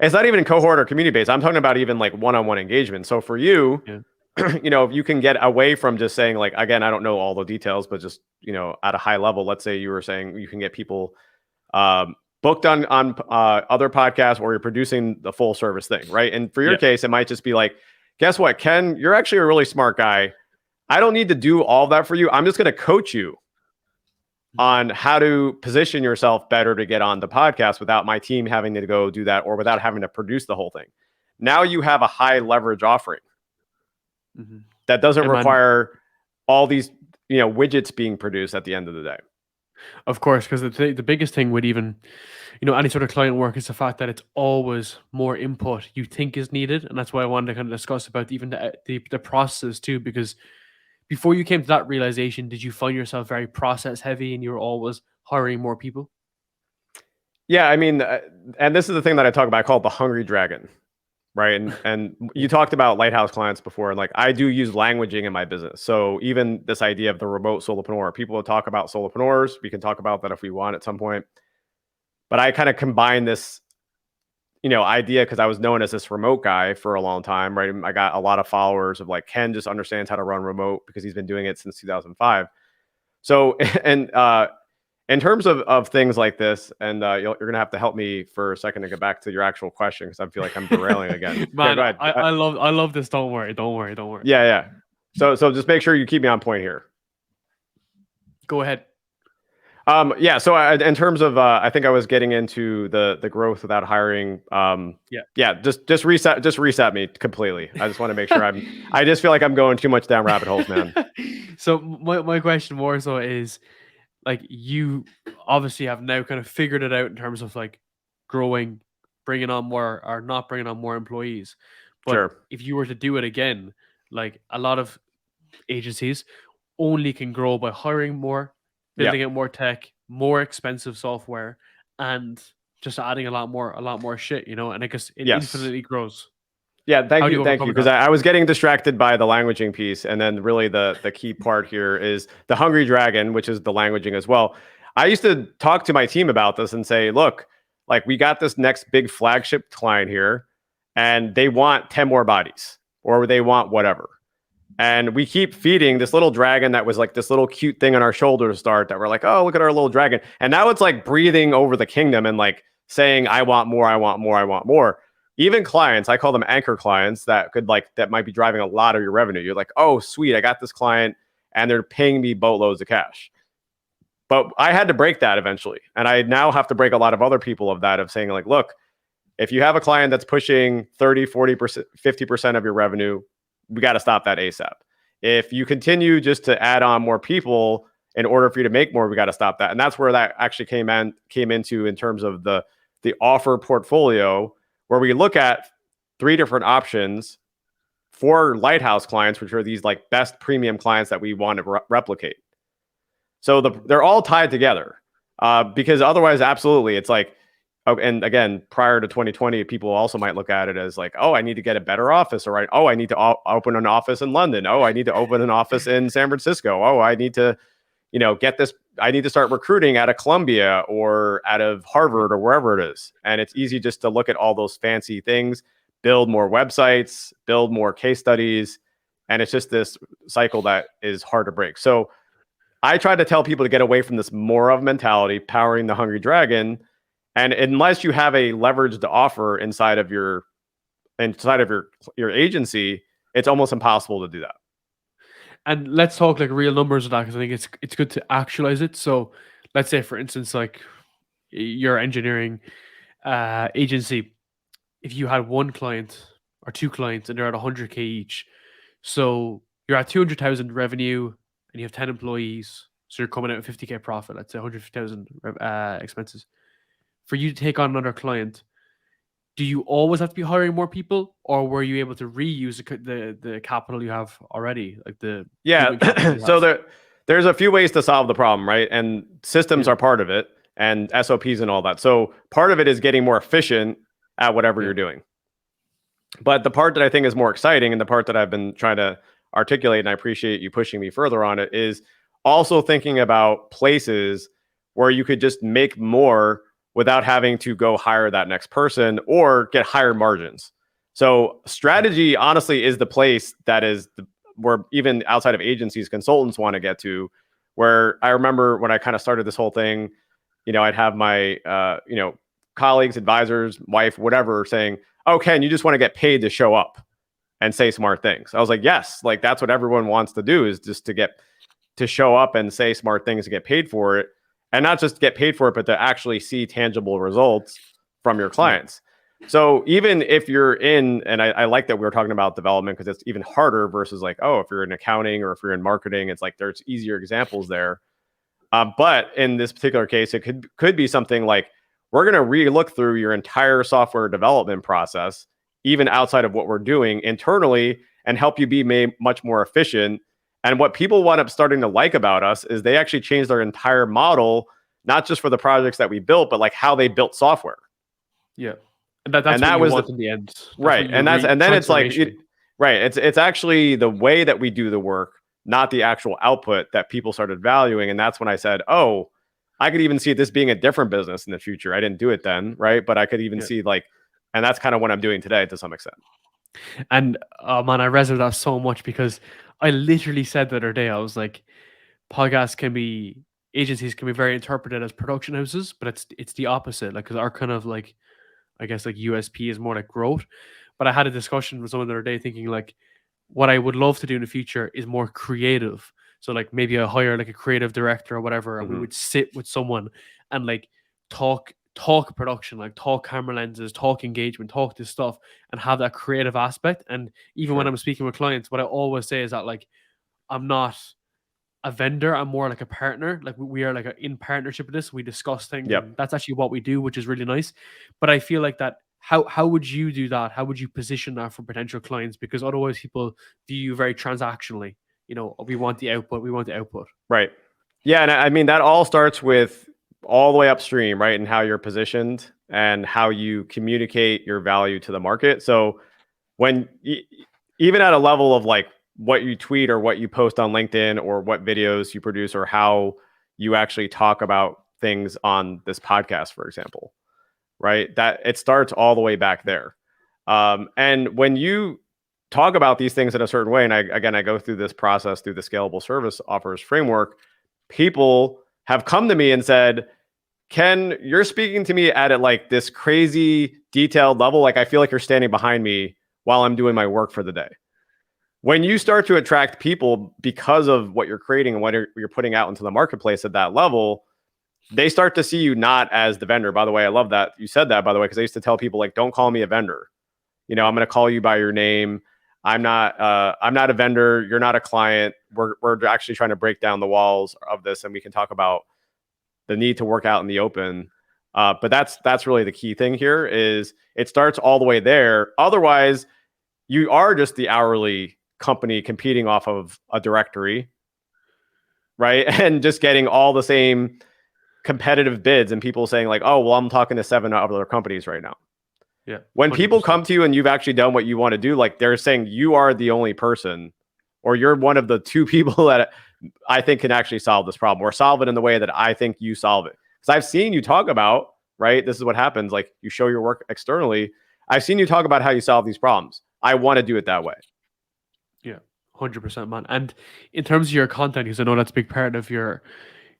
A: It's not even cohort or community based. I'm talking about even like one-on-one engagement. So for you, you know, if you can get away from just saying like, again, I don't know all the details, but just, you know, at a high level, let's say you were saying you can get people booked on other podcasts, or you're producing the full service thing, right? And for your case, it might just be like, guess what, Ken, you're actually a really smart guy. I don't need to do all that for you. I'm just going to coach you on how to position yourself better to get on the podcast without my team having to go do that, or without having to produce the whole thing. Now you have a high leverage offering that doesn't require all these, you know, widgets being produced at the end of the day.
B: Of course, because the biggest thing with even, you know, any sort of client work is the fact that it's always more input you think is needed. And that's why I wanted to kind of discuss about even the process too, because before you came to that realization, did you find yourself very process heavy and you were always hiring more people?
A: Yeah, I mean, and this is the thing that I talk about. I call it the hungry dragon, right? And you talked about lighthouse clients before, and like I do use languaging in my business. So even this idea of the remote solopreneur, people will talk about solopreneurs. We can talk about that if we want at some point. But I kind of combine this, you know, idea because I was known as this remote guy for a long time, right? I got a lot of followers of like, Ken just understands how to run remote because he's been doing it since 2005. So, and in terms of things like this, and you're going to have to help me for a second to get back to your actual question because I feel like I'm derailing again.
B: Man,
A: Yeah,
B: I love this. Don't worry.
A: Yeah. So just make sure you keep me on point here.
B: Go ahead.
A: Yeah. So in terms of, I think I was getting into the growth without hiring. Yeah. Just reset me completely. I just want to make sure I just feel like I'm going too much down rabbit holes, man.
B: So my question more so is, like, you obviously have now kind of figured it out in terms of like growing, bringing on more or not bringing on more employees. But
A: Sure.
B: if you were to do it again, like a lot of agencies only can grow by hiring more, building out more tech, more expensive software, and just adding a lot more shit, you know, and I guess it infinitely grows.
A: Yeah, thank you. Because I was getting distracted by the languaging piece. And then really the key part here is the hungry dragon, which is the languaging as well. I used to talk to my team about this and say, look, like we got this next big flagship client here and they want 10 more bodies or they want whatever. And we keep feeding this little dragon that was like this little cute thing on our shoulder to start that we're like, oh, look at our little dragon. And now it's like breathing over the kingdom and like saying, I want more, I want more, I want more. Even clients, I call them anchor clients that might be driving a lot of your revenue. You're like, oh, sweet, I got this client and they're paying me boatloads of cash. But I had to break that eventually. And I now have to break a lot of other people of that, of saying like, look, if you have a client that's pushing 30, 40%, 50% of your revenue, we got to stop that ASAP. If you continue just to add on more people in order for you to make more, we got to stop that. And that's where that actually came into in terms of the offer portfolio, where we look at 3 different options for lighthouse clients, which are these like best premium clients that we want to replicate. So they're all tied together because otherwise, absolutely, it's like, oh, and again, prior to 2020, people also might look at it as like, oh, I need to get a better office, or oh, I need to open an office in London. Oh, I need to open an office in San Francisco. Oh, I need to, you know, get this. I need to start recruiting out of Columbia or out of Harvard or wherever it is. And it's easy just to look at all those fancy things, build more websites, build more case studies. And it's just this cycle that is hard to break. So I try to tell people to get away from this more of mentality, powering the hungry dragon. And unless you have a leverage to offer inside of your agency, it's almost impossible to do that.
B: And let's talk like real numbers of that, because I think it's good to actualize it. So let's say, for instance, like your engineering agency, if you had 1 client or 2 clients and they're at 100K each, so you're at 200,000 revenue and you have 10 employees, so you're coming out with 50K profit. Let's say 150,000 expenses. For you to take on another client, do you always have to be hiring more people, or were you able to reuse the capital you have already, like the human capital
A: Yeah.
B: you
A: So
B: have?
A: there's a few ways to solve the problem, right? And systems
B: Yeah,
A: are part of it, and SOPs and all that. So part of it is getting more efficient at whatever
B: yeah,
A: you're doing. But the part that I think is more exciting, and the part that I've been trying to articulate, and I appreciate you pushing me further on it, is also thinking about places where you could just make more without having to go hire that next person or get higher margins. So strategy honestly is the place that is where even outside of agencies, consultants want to get to. Where I remember when I kind of started this whole thing, I'd have my colleagues, advisors, wife, whatever, saying, "Oh, Ken, you just want to get paid to show up and say smart things." I was like, "Yes, like that's what everyone wants to do, is just to show up and say smart things to get paid for it, and not just get paid for it, but to actually see tangible results from your
B: yeah,
A: clients." So even if you're in, and I like that we were talking about development, because it's even harder versus like, oh, if you're in accounting or if you're in marketing, it's like there's easier examples there. But in this particular case, it could be something like, we're going to re-look through your entire software development process, even outside of what we're doing internally, and help you be made much more efficient. And what people wind up starting to like about us is they actually changed their entire model, not just for the projects that we built, but like how they built software.
B: yeah. And
A: And
B: that's what
A: that
B: you
A: was
B: want in the end. That's
A: right.
B: what you
A: And
B: re
A: then it's like
B: transformation.
A: right. It's actually the way that we do the work, not the actual output, that people started valuing. And that's when I said, oh, I could even see this being a different business in the future. I didn't do it then, right? But I could even
B: Yeah.
A: see like, and that's kind of what I'm doing today to some extent.
B: And oh man, I resonate with that so much because I literally said the other day, I was like, podcasts can be agencies can be very interpreted as production houses, but it's the opposite. Like, because our kind of like, I guess like USP is more like growth. But I had a discussion with someone the other day thinking like, what I would love to do in the future is more creative. So like maybe I hire like a creative director or whatever, and we
A: Hmm.
B: would sit with someone and like talk production, like talk camera lenses, talk engagement, talk this stuff, and have that creative aspect. And even when
A: Sure.
B: I'm speaking with clients, what I always say is that like I'm not a vendor, I'm more like a partner. Like we are like in partnership with this. We discuss things,
A: Yep.
B: and that's actually what we do, which is really nice. But I feel like that. How would you do that? How would you position that for potential clients? Because otherwise, people view you very transactionally. We want the output. We want the output.
A: Right. Yeah. And I mean, that all starts with all the way upstream, right? And how you're positioned and how you communicate your value to the market. So when even at a level of like what you tweet or what you post on LinkedIn or what videos you produce or how you actually talk about things on this podcast, for example, right? That it starts all the way back there. And when you talk about these things in a certain way, and I go through this process through the scalable service offers framework, people have come to me and said, Ken, you're speaking to me at like this crazy detailed level. Like I feel like you're standing behind me while I'm doing my work for the day. When you start to attract people because of what you're creating and what you're putting out into the marketplace at that level, they start to see you not as the vendor. By the way, I love that you said that, by the way, because I used to tell people like, don't call me a vendor. I'm going to call you by your name. I'm not a vendor. You're not a client. We're actually trying to break down the walls of this, and we can talk about the need to work out in the open. But that's really the key thing here is it starts all the way there. Otherwise, you are just the hourly company competing off of a directory, right? And just getting all the same competitive bids and people saying like, oh, well, I'm talking to 7 other companies right now.
B: Yeah,
A: When people
B: 100%.
A: come to you and you've actually done what you want to do, like they're saying you are the only person, or you're one of the 2 people that I think can actually solve this problem, or solve it in the way that I think you solve it. Because I've seen you talk about, right? This is what happens. Like you show your work externally. I've seen you talk about how you solve these problems. I want to do it that way.
B: Yeah, 100%, man. And in terms of your content, because I know that's a big part of your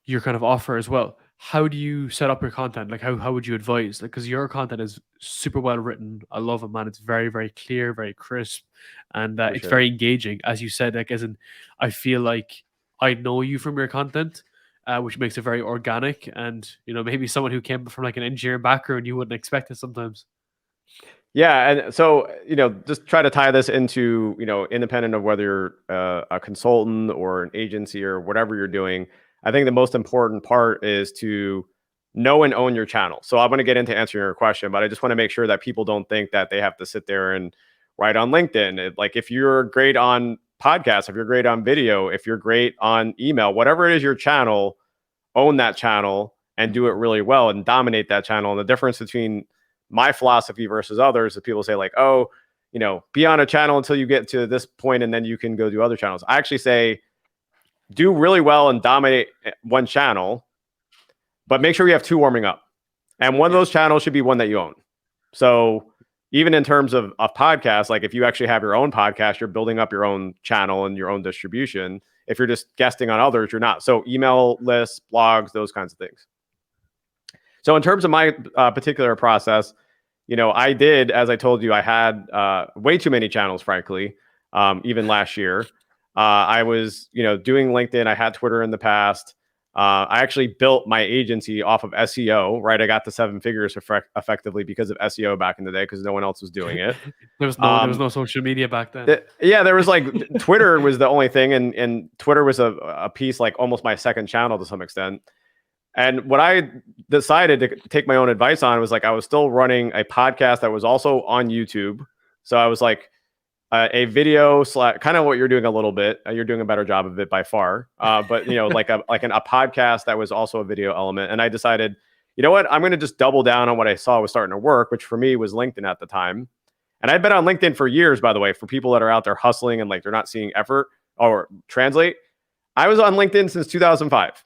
B: kind of offer as well. How do you set up your content? Like how would you advise? Like because your content is super well written. I love it, man. It's very, very clear, very crisp, and it's
A: Appreciate it.
B: very engaging. As you said, like as in I feel like I know you from your content, which makes it very organic. And maybe someone who came from like an engineering background, you wouldn't expect it sometimes.
A: Yeah, and so just try to tie this into independent of whether you're a consultant or an agency or whatever you're doing. I think the most important part is to know and own your channel. So I'm going to get into answering your question, but I just want to make sure that people don't think that they have to sit there and write on LinkedIn. Like if you're great on podcasts, if you're great on video, if you're great on email, whatever it is your channel, own that channel and do it really well and dominate that channel. And the difference between my philosophy versus others is people say like, oh, be on a channel until you get to this point and then you can go do other channels. I actually say do really well and dominate one channel, but make sure you have two warming up. And one of those channels should be one that you own. So even in terms of podcasts, like if you actually have your own podcast, you're building up your own channel and your own distribution. If you're just guesting on others, you're not. So email lists, blogs, those kinds of things. So in terms of my particular process, I did, as I told you, I had way too many channels, frankly, even last year. I was, doing LinkedIn. I had Twitter in the past. I actually built my agency off of SEO, right? I got to 7 figures effectively because of SEO back in the day because no one else was doing it.
B: There was no social media back then.
A: There was like Twitter was the only thing, and Twitter was a piece like almost my second channel to some extent. And what I decided to take my own advice on was like I was still running a podcast that was also on YouTube. So I was like a video kind of what you're doing a little bit. You're doing a better job of it by far. But like a podcast that was also a video element. And I decided, you know what, I'm going to just double down on what I saw was starting to work, which for me was LinkedIn at the time. And I'd been on LinkedIn for years, by the way, for people that are out there hustling and like they're not seeing effort or translate. I was on LinkedIn since 2005.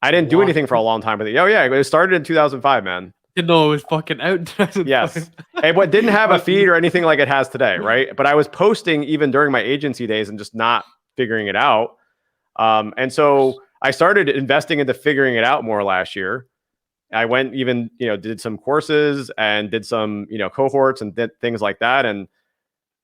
A: I didn't do anything for a long time, but it started in 2005, man.
B: Didn't know it was fucking out in 2005.
A: Yes. And what didn't have a feed or anything like it has today, right? But I was posting even during my agency days and just not figuring it out. And so I started investing into figuring it out more last year. I went even, did some courses and did some, cohorts and did things like that. And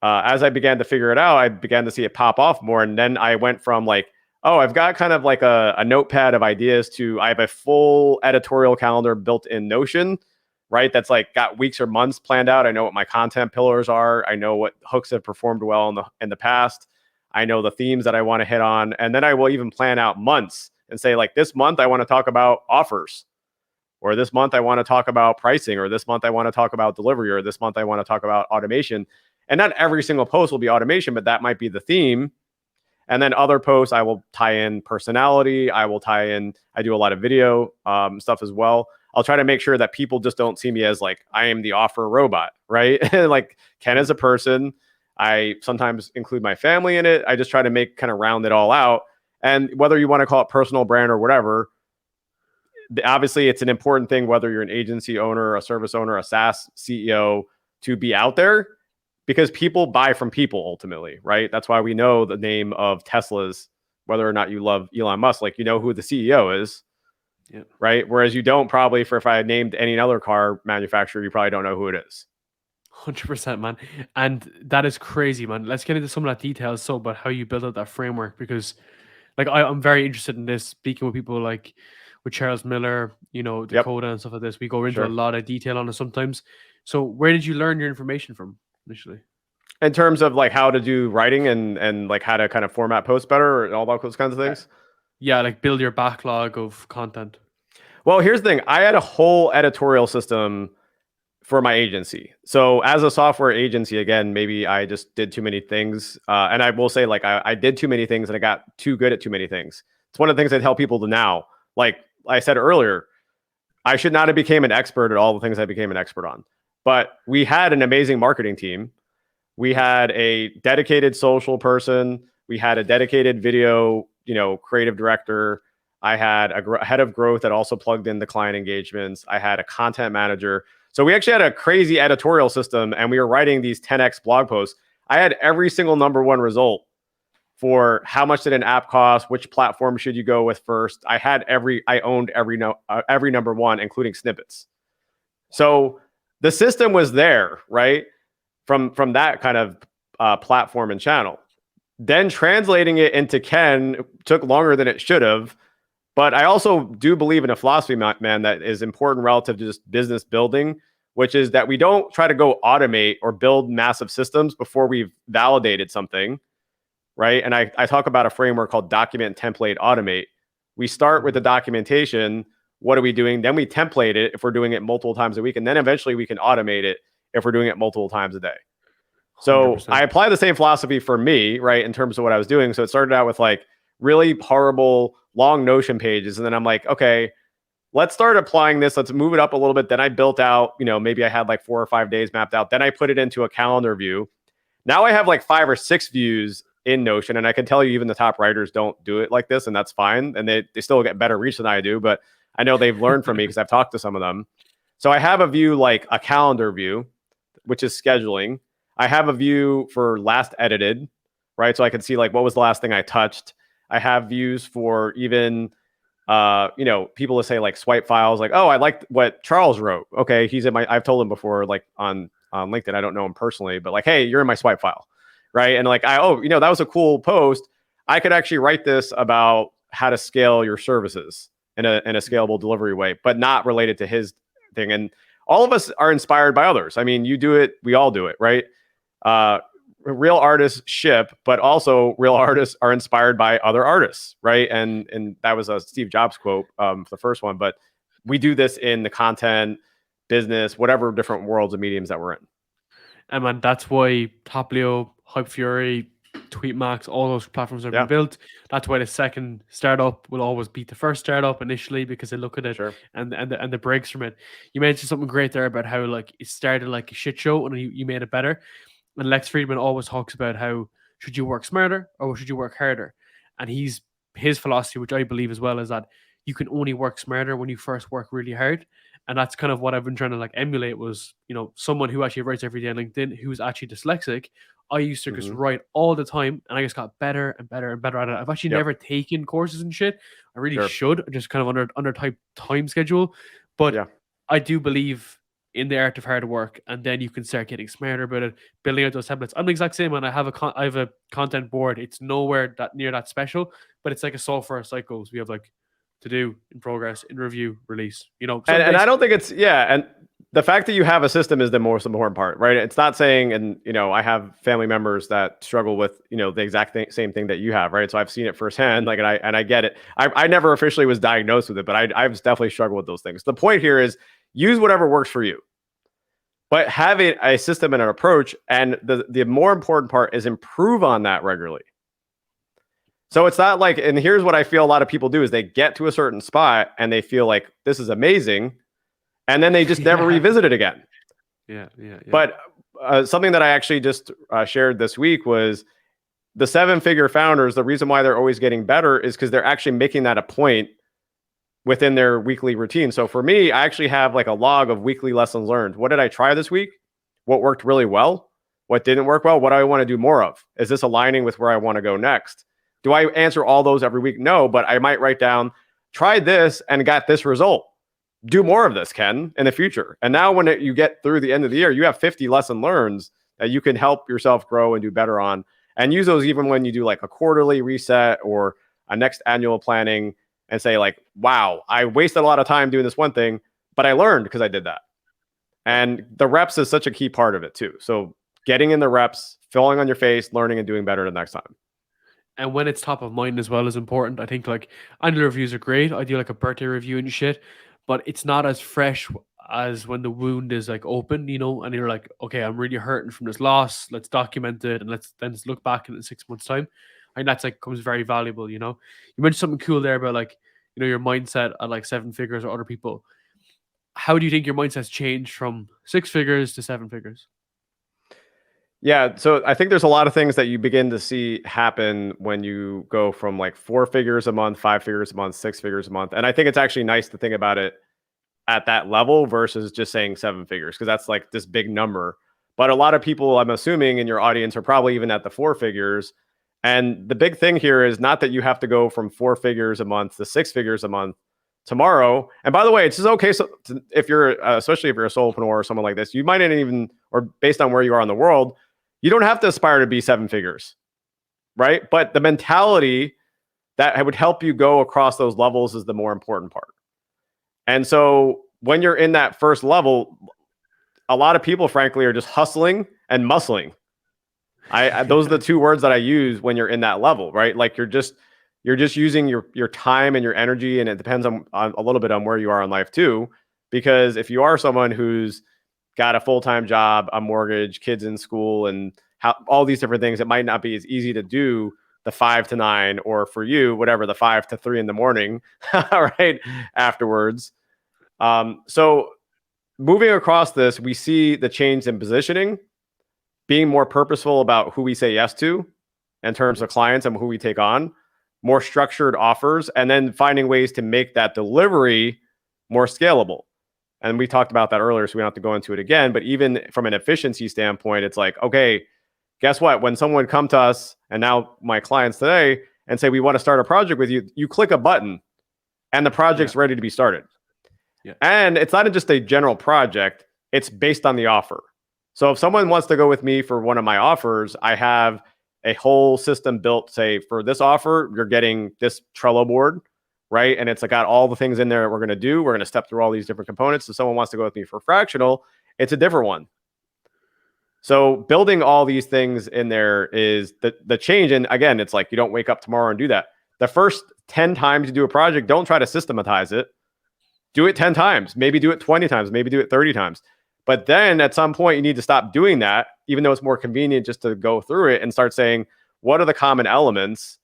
A: as I began to figure it out, I began to see it pop off more. And then I went from like, oh, I've got kind of like a notepad of ideas to I have a full editorial calendar built in Notion, right? That's like got weeks or months planned out. I know what my content pillars are. I know what hooks have performed well in the past. I know the themes that I want to hit on. And then I will even plan out months and say like this month I want to talk about offers, or this month I want to talk about pricing, or this month I want to talk about delivery, or this month I want to talk about automation. And not every single post will be automation, but that might be the theme. And then other posts, I will tie in personality. I do a lot of video stuff as well. I'll try to make sure that people just don't see me as like, I am the offer robot, right? Like Ken is a person. I sometimes include my family in it. I just try to kind of round it all out. And whether you want to call it personal brand or whatever, obviously it's an important thing, whether you're an agency owner, a service owner, a SaaS CEO, to be out there. Because people buy from people ultimately, right? That's why we know the name of Tesla's, whether or not you love Elon Musk, like you know who the CEO is, right? Whereas you don't probably if I had named any other car manufacturer, you probably don't know who it is.
B: 100%, man. And that is crazy, man. Let's get into some of that details. So about how you build out that framework, because like I'm very interested in this, speaking with people like with Charles Miller, Dakota and stuff like this. We go into a lot of detail on it sometimes. So where did you learn your information from initially?
A: In terms of like how to do writing and like how to kind of format posts better or all those kinds of things?
B: Yeah, like build your backlog of content.
A: Well, here's the thing. I had a whole editorial system for my agency. So as a software agency, again, maybe I just did too many things. And I will say like I did too many things and I got too good at too many things. It's one of the things I tell people to now. Like I said earlier, I should not have became an expert at all the things I became an expert on. But we had an amazing marketing team. We had a dedicated social person. We had a dedicated video, creative director. I had a head of growth that also plugged in the client engagements. I had a content manager. So we actually had a crazy editorial system and we were writing these 10x blog posts. I had every single number one result for how much did an app cost, which platform should you go with first. I owned every number one, including snippets. So the system was there, right? From that kind of platform and channel. Then translating it into Ken took longer than it should have. But I also do believe in a philosophy, man, that is important relative to just business building, which is that we don't try to go automate or build massive systems before we've validated something, right? And I talk about a framework called document, template, automate. We start with the documentation. What are we doing? Then we template it if we're doing it multiple times a week. And then eventually we can automate it if we're doing it multiple times a day. So I
B: 100%.
A: apply the same philosophy for me, right, in terms of what I was doing. So it started out with like really horrible, long Notion pages. And then I'm like, okay, let's start applying this. Let's move it up a little bit. Then I built out, maybe I had like 4 or 5 days mapped out. Then I put it into a calendar view. Now I have like 5 or 6 views in Notion. And I can tell you, even the top writers don't do it like this. And that's fine. And they still get better reach than I do. But I know they've learned from me because I've talked to some of them. So I have a view like a calendar view, which is scheduling. I have a view for last edited, right? So I can see like what was the last thing I touched. I have views for even, people will say like swipe files, like, oh, I liked what Charles wrote. Okay, he's in my. I've told him before, like on LinkedIn. I don't know him personally, but like, hey, you're in my swipe file, right? And like, that was a cool post. I could actually write this about how to scale your services in a scalable delivery way, but not related to his thing. And all of us are inspired by others. I mean, you do it, we all do it, right? Real artists ship, but also real artists are inspired by other artists, right? And that was a Steve Jobs quote, the first one. But we do this in the content, business, whatever different worlds and mediums that we're in.
B: And man, that's why Toplio, Hype Fury, Tweetmax, all those platforms have been built. That's why the second startup will always beat the first startup initially, because they look at it and the breaks from it. You mentioned something great there about how like it started like a shit show and you made it better. And Lex Friedman always talks about how should you work smarter or should you work harder? And his philosophy, which I believe as well, is that you can only work smarter when you first work really hard. And that's kind of what I've been trying to like emulate was, someone who actually writes every day on LinkedIn, who's actually dyslexic. I used to just write all the time and I just got better and better and better at it. I've actually never taken courses and shit. I really should, just kind of under type time schedule. But I do believe in the art of hard work, and then you can start getting smarter about it, building out those templates. I'm the exact same, and I have a content board. It's nowhere near that special, but it's like a software cycles. We have like to do, in progress, in review, release. So
A: and I don't think it's and the fact that you have a system is the most important part, right? It's not saying, and I have family members that struggle with the exact same thing that you have, right? So I've seen it firsthand, like, and I get it. I never officially was diagnosed with it, but I've definitely struggled with those things. The point here is use whatever works for you, but have a system and an approach. And the more important part is improve on that regularly. So it's not like, and here's what I feel a lot of people do is they get to a certain spot and they feel like this is amazing. And then they just never revisit it again.
B: Yeah.
A: But something that I actually just shared this week was the 7-figure founders. The reason why they're always getting better is because they're actually making that a point within their weekly routine. So for me, I actually have like a log of weekly lessons learned. What did I try this week? What worked really well? What didn't work well? What do I want to do more of? Is this aligning with where I want to go next? Do I answer all those every week? No, but I might write down, tried this and got this result. Do more of this, Ken, in the future. And now when you get through the end of the year, you have 50 lesson learns that you can help yourself grow and do better on, and use those even when you do like a quarterly reset or a next annual planning, and say like, wow, I wasted a lot of time doing this one thing, but I learned because I did that. And the reps is such a key part of it too. So getting in the reps, falling on your face, learning and doing better the next time.
B: And when it's top of mind as well is important. I think like annual reviews are great. I do like a birthday review and shit, but it's not as fresh as when the wound is like open, and you're like, okay, I'm really hurting from this loss. Let's document it and let's look back in 6 months' time. I think that's like comes very valuable. You mentioned something cool there about like, your mindset at like 7 figures or other people. How do you think your mindset's changed from 6 figures to 7 figures?
A: Yeah, so I think there's a lot of things that you begin to see happen when you go from like 4 figures a month, 5 figures a month, 6 figures a month. And I think it's actually nice to think about it at that level versus just saying 7 figures, because that's like this big number. But a lot of people, I'm assuming, in your audience are probably even at the 4 figures. And the big thing here is not that you have to go from 4 figures a month to 6 figures a month tomorrow. And by the way, it's just okay. So if you're, especially if you're a solopreneur or someone like this, you might not even, or based on where you are in the world, you don't have to aspire to be 7 figures, right? But the mentality that would help you go across those levels is the more important part. And so when you're in that first level, a lot of people, frankly, are just hustling and muscling. Those are the 2 words that I use when you're in that level, right? Like you're just You're just using your time and your energy, and it depends on a little bit on where you are in life too. Because if you are someone who's got a full-time job, a mortgage, kids in school, and all these different things, it might not be as easy to do the 5 to 9, or for you, whatever, the 5 to 3 in the morning, right afterwards. So moving across this, we see the change in positioning, being more purposeful about who we say yes to in terms of clients and who we take on, more structured offers, and then finding ways to make that delivery more scalable. And we talked about that earlier, so we don't have to go into it again. But even from an efficiency standpoint, it's like, okay, guess what? When someone come to us, and now my clients today, and say, we want to start a project with you, you click a button and the project's ready to be started. Yeah. And it's not just a general project, it's based on the offer. So if someone wants to go with me for one of my offers, I have a whole system built, say, for this offer, you're getting this Trello board, right? And it's got all the things in there that we're going to do. We're going to step through all these different components. So someone wants to go with me for fractional, it's a different one. So building all these things in there is the change. And again, it's like, you don't wake up tomorrow and do that. The first 10 times you do a project, don't try to systematize it. Do it 10 times, maybe do it 20 times, maybe do it 30 times. But then at some point, you need to stop doing that, even though it's more convenient just to go through it and start saying, what are the common elements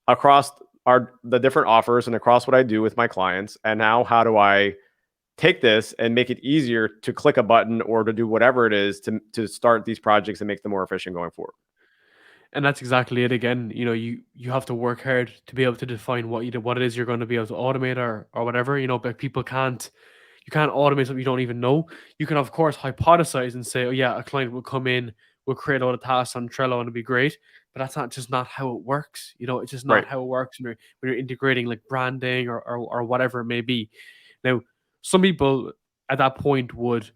A: across the different offers and across what I do with my clients? And now how do I take this and make it easier to click a button or to do whatever it is to start these projects and make them more efficient going forward?
B: And that's exactly it. Again, you have to work hard to be able to define what it is you're going to be able to automate or whatever. But people you can't automate something you don't even know. You can, of course, hypothesize and say, oh yeah, a client will come in, we'll create all the tasks on Trello and it'll be great. But that's not how it works. It's just not how it works when you're integrating like branding or whatever it may be. Now, some people at that point would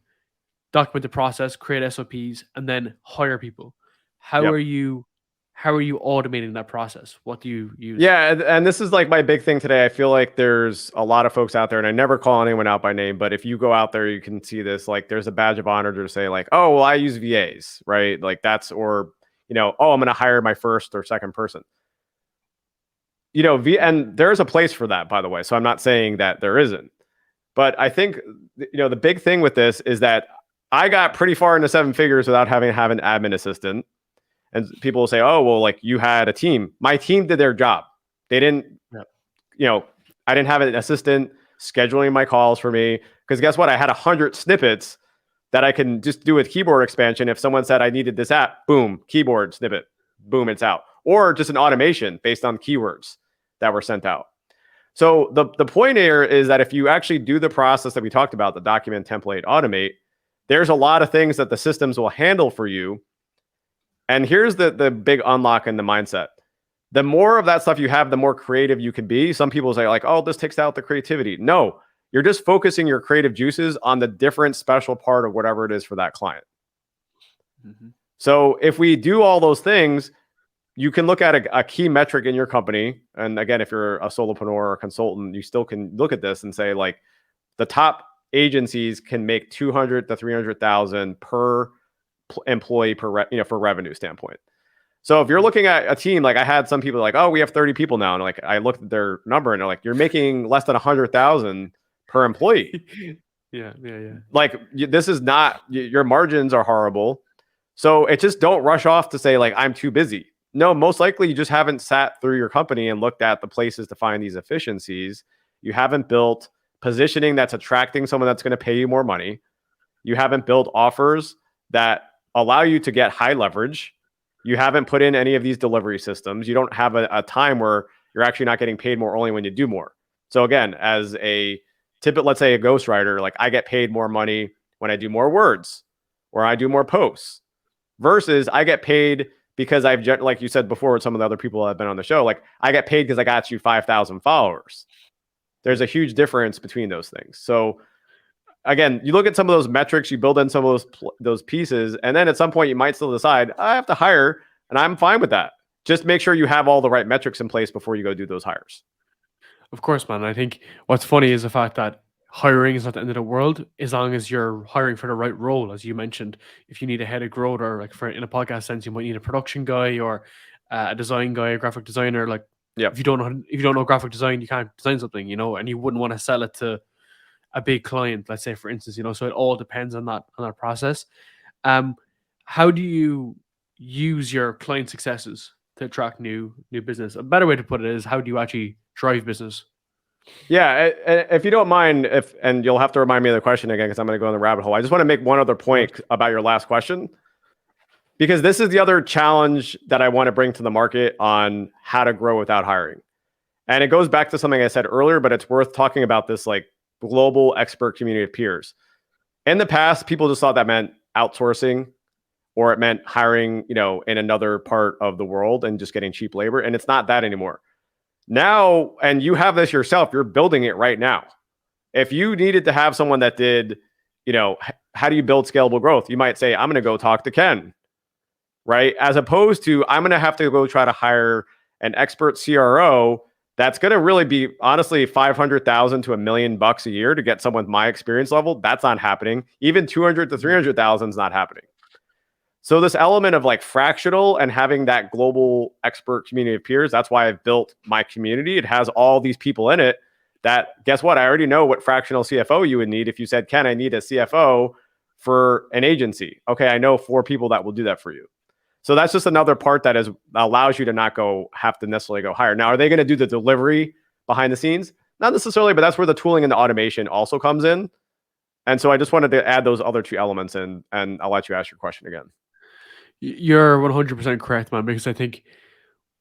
B: document the process, create SOPs, and then hire people. How are you automating that process? What do you use?
A: Yeah, and this is like my big thing today. I feel like there's a lot of folks out there, and I never call anyone out by name, but if you go out there, you can see this. Like, there's a badge of honor to say, like, oh, well, I use VAs, right? Like that's, or oh, I'm going to hire my first or second person. And there's a place for that, by the way. So I'm not saying that there isn't, but I think the big thing with this is that I got pretty far into 7 figures without having to have an admin assistant. And people will say, oh, well, like you had a team. My team did their job. They didn't, I didn't have an assistant scheduling my calls for me. Because guess what? I had 100 snippets that I can just do with keyboard expansion. If someone said I needed this app, boom, keyboard snippet, boom, it's out. Or just an automation based on keywords that were sent out. So the point here is that if you actually do the process that we talked about, the document, template, automate, there's a lot of things that the systems will handle for you. And here's the big unlock in the mindset. The more of that stuff you have, the more creative you can be. Some people say like, oh, this takes out the creativity. No, you're just focusing your creative juices on the different special part of whatever it is for that client. Mm-hmm. So if we do all those things, you can look at a key metric in your company. And again, if you're a solopreneur or a consultant, you still can look at this and say like the top agencies can make 200 to 300,000 per employee for revenue standpoint. So if you're looking at a team, like I had some people like, oh, we have 30 people now. And like, I looked at their number and they're like, you're making less than 100,000 per employee.
B: Yeah.
A: Like this is not, your margins are horrible. So it just don't rush off to say like, I'm too busy. No, most likely you just haven't sat through your company and looked at the places to find these efficiencies. You haven't built positioning that's attracting someone that's going to pay you more money. You haven't built offers that allow you to get high leverage. You haven't put in any of these delivery systems. You don't have a time where you're actually not getting paid more only when you do more. So again, as a typical, let's say a ghostwriter, like I get paid more money when I do more words or I do more posts versus I get paid because like you said before with some of the other people that have been on the show, like I get paid because I got you 5,000 followers. There's a huge difference between those things. So again, you look at some of those metrics, you build in some of those pieces, and then at some point you might still decide, I have to hire, and I'm fine with that. Just make sure you have all the right metrics in place before you go do those hires.
B: Of course, man. I think what's funny is the fact that hiring is not the end of the world as long as you're hiring for the right role. As you mentioned, if you need a head of growth or like in a podcast sense, you might need a production guy or a design guy, a graphic designer. Like
A: Yep.
B: If you don't know graphic design, you can't design something, and you wouldn't want to sell it to a big client, let's say, for instance, so it all depends on that process. How do you use your client successes to attract new business? A better way to put it is, how do you actually drive business?
A: Yeah, if you don't mind, and you'll have to remind me of the question again because I'm going to go in the rabbit hole. I just want to make one other point about your last question, because this is the other challenge that I want to bring to the market on how to grow without hiring. And it goes back to something I said earlier, but it's worth talking about this like global expert community of peers. In the past, people just thought that meant outsourcing, or it meant hiring, in another part of the world and just getting cheap labor. And it's not that anymore. Now, and you have this yourself, you're building it right now. If you needed to have someone that did, how do you build scalable growth? You might say, I'm going to go talk to Ken, right? As opposed to, I'm going to have to go try to hire an expert CRO that's going to really be, honestly, $500,000 to $1 million a year to get someone with my experience level. That's not happening. Even 200 to 300,000 is not happening. So this element of like fractional and having that global expert community of peers, that's why I've built my community. It has all these people in it that, guess what? I already know what fractional CFO you would need. If you said, Ken, I need a CFO for an agency. Okay, I know 4 people that will do that for you. So that's just another part that allows you to not have to necessarily go hire. Now, are they going to do the delivery behind the scenes? Not necessarily, but that's where the tooling and the automation also comes in. And so I just wanted to add those other 2 elements in, and I'll let you ask your question again.
B: You're 100% correct, man, because I think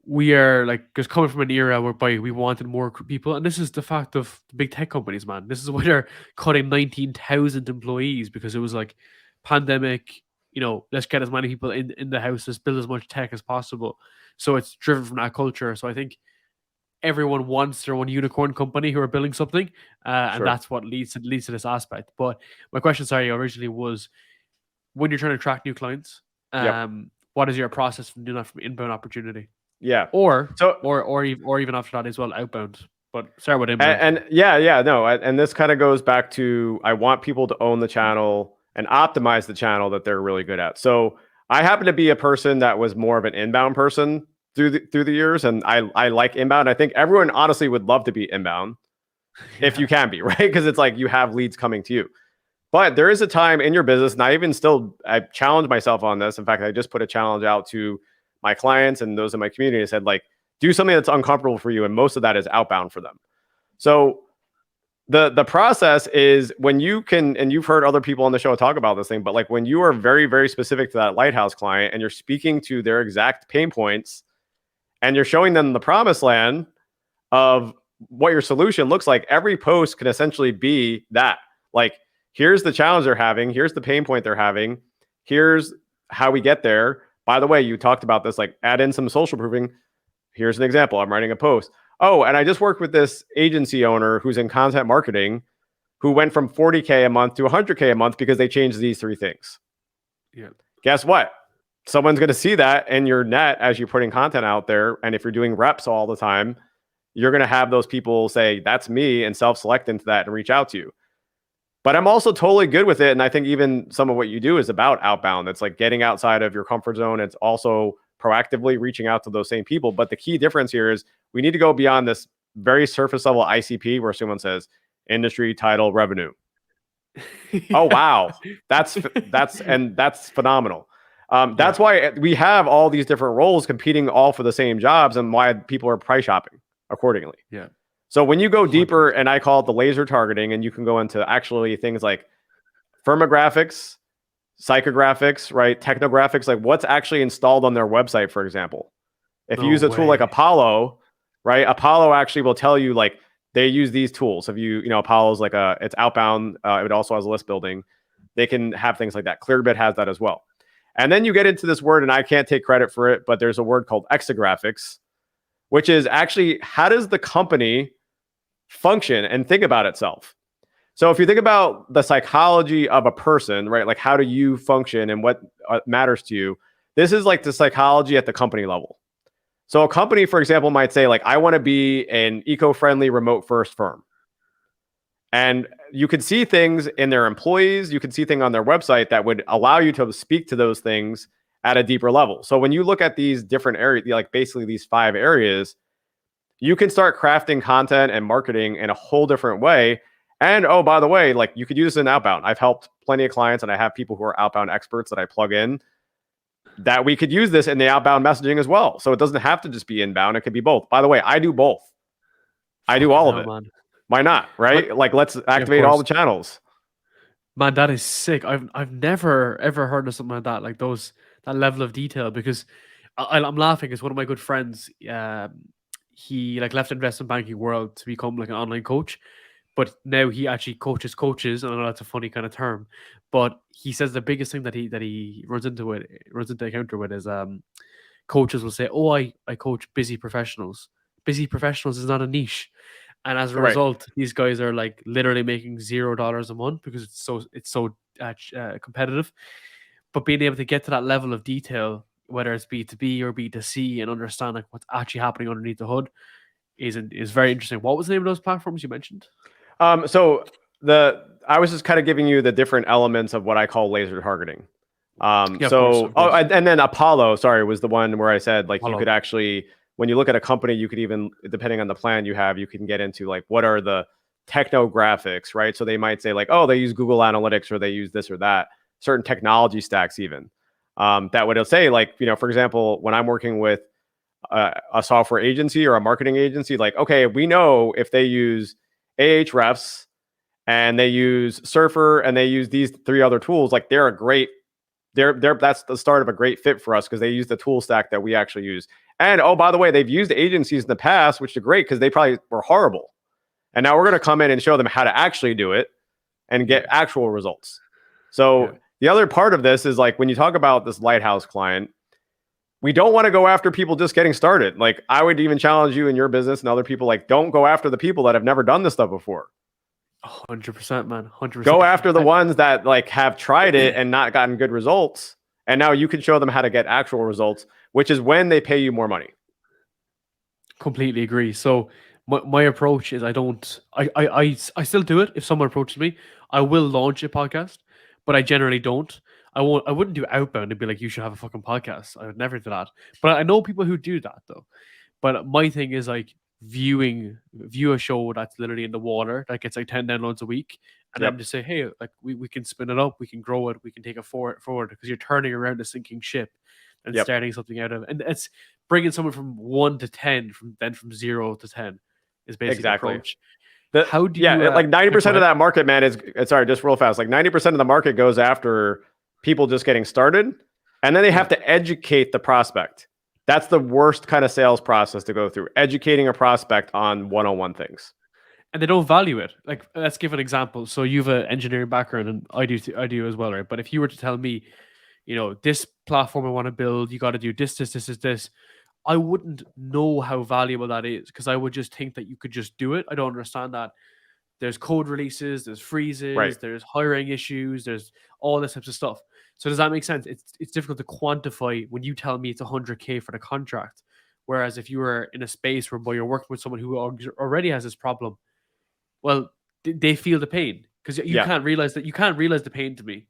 B: we are just coming from an era whereby we wanted more people, and this is the fact of the big tech companies, man. This is why they're cutting 19,000 employees, because it was like pandemic. Let's get as many people in the house, let's build as much tech as possible. So it's driven from that culture. So I think everyone wants their own unicorn company who are building something, and that's what leads to this aspect. But my question, sorry, originally was, when you're trying to attract new clients, what is your process from doing that from inbound opportunity?
A: Yeah.
B: Or even after that as well, outbound. But start with inbound.
A: And this kind of goes back to, I want people to own the channel and optimize the channel that they're really good at. So I happen to be a person that was more of an inbound person through the years, and I like inbound. I think everyone honestly would love to be inbound if you can be, right? Because it's like you have leads coming to you. But there is a time in your business, and I challenge myself on this. In fact, I just put a challenge out to my clients and those in my community. I said, like, do something that's uncomfortable for you. And most of that is outbound for them. So the process is, when you can, and you've heard other people on the show talk about this thing, but like when you are very, very specific to that lighthouse client and you're speaking to their exact pain points and you're showing them the promised land of what your solution looks like, every post can essentially be that. Like, here's the challenge they're having. Here's the pain point they're having. Here's how we get there. By the way, you talked about this, like add in some social proofing. Here's an example. I'm writing a post. Oh, and I just worked with this agency owner who's in content marketing who went from 40K a month to 100K a month because they changed these 3 things.
B: Yeah.
A: Guess what? Someone's going to see that in your net as you're putting content out there. And if you're doing reps all the time, you're going to have those people say, that's me, and self-select into that and reach out to you. But I'm also totally good with it. And I think even some of what you do is about outbound. It's like getting outside of your comfort zone. It's also proactively reaching out to those same people. But the key difference here is we need to go beyond this very surface level ICP where someone says industry, title, revenue. Oh, wow. That's phenomenal. That's why we have all these different roles competing all for the same jobs, and why people are price shopping accordingly.
B: Yeah.
A: So when you go deeper, and I call it the laser targeting, and you can go into actually things like firmographics, psychographics, right? Technographics, like what's actually installed on their website, for example. If you use a tool like Apollo, right? Apollo actually will tell you, like, they use these tools. If Apollo's like it's outbound. It also has list building. They can have things like that. Clearbit has that as well. And then you get into this word, and I can't take credit for it, but there's a word called exographics, which is actually, how does the company function and think about itself? So if you think about the psychology of a person, right? Like, how do you function and what matters to you? This is like the psychology at the company level. So a company, for example, might say, like, I want to be an eco-friendly remote first firm. And you could see things in their employees, you could see things on their website that would allow you to speak to those things at a deeper level. So when you look at these different areas, like basically these 5 areas, you can start crafting content and marketing in a whole different way. And oh, by the way, like you could use this in outbound. I've helped plenty of clients and I have people who are outbound experts that I plug in that we could use this in the outbound messaging as well. So it doesn't have to just be inbound. It could be both. By the way, I do both. I do all of it.
B: Man.
A: Why not? Right? Like let's activate all the channels.
B: Man, that is sick. I've never ever heard of something like that. Like that level of detail, because I'm laughing because one of my good friends, he like left investment banking world to become like an online coach, but now he actually coaches coaches, and I know that's a funny kind of term, but he says the biggest thing that he runs into encounter with is coaches will say, "Oh, I coach busy professionals." Busy professionals is not a niche. And as a result, these guys are like literally making $0 a month because it's so competitive. But being able to get to that level of detail, whether it's B2B or B2C, and understand like what's actually happening underneath the hood is very interesting. What was the name of those platforms you mentioned?
A: So I was just kind of giving you the different elements of what I call laser targeting. Of course. And then Apollo, sorry, was the one where I said like you could actually, when you look at a company, you could even, depending on the plan you have, you can get into like, what are the technographics, right? So they might say like, oh, they use Google Analytics or they use this or that, certain technology stacks even. That would say like, for example, when I'm working with a software agency or a marketing agency, like, okay, we know if they use Ahrefs and they use Surfer and they use these 3 other tools, like they're a great, that's the start of a great fit for us because they use the tool stack that we actually use. And oh, by the way, they've used agencies in the past, which are great because they probably were horrible. And now we're going to come in and show them how to actually do it and get actual results. So the other part of this is like when you talk about this lighthouse client, we don't want to go after people just getting started. Like I would even challenge you in your business and other people, like don't go after the people that have never done this stuff before.
B: 100%, man. 100%.
A: Go after the ones that like have tried it and not gotten good results. And now you can show them how to get actual results, which is when they pay you more money.
B: Completely agree. So my approach is I still do it. If someone approaches me, I will launch a podcast, but I generally don't. I wouldn't do outbound and be like, you should have a fucking podcast. I would never do that. But I know people who do that though. But my thing is like view a show that's literally in the water that gets like 10 downloads a week, and then just say, hey, like we can spin it up, we can grow it, we can take it forward because you're turning around a sinking ship and starting something out of, and it's bringing someone from 1 to 10, from 0 to 10 is basically the approach. How do you
A: like 90% of that market, man, is sorry, just real fast, like 90% of the market goes after people just getting started, and then they have to educate the prospect. That's the worst kind of sales process to go through, educating a prospect on one-on-one things.
B: And they don't value it. Like, let's give an example. So you have an engineering background, and I do as well, right? But if you were to tell me, this platform I want to build, you got to do this, I wouldn't know how valuable that is because I would just think that you could just do it. I don't understand that there's code releases, there's freezes, there's hiring issues, there's all this types of stuff. So does that make sense? It's difficult to quantify when you tell me it's $100K for the contract. Whereas if you were in a space where you're working with someone who already has this problem, well, they feel the pain because you can't realize the pain to me.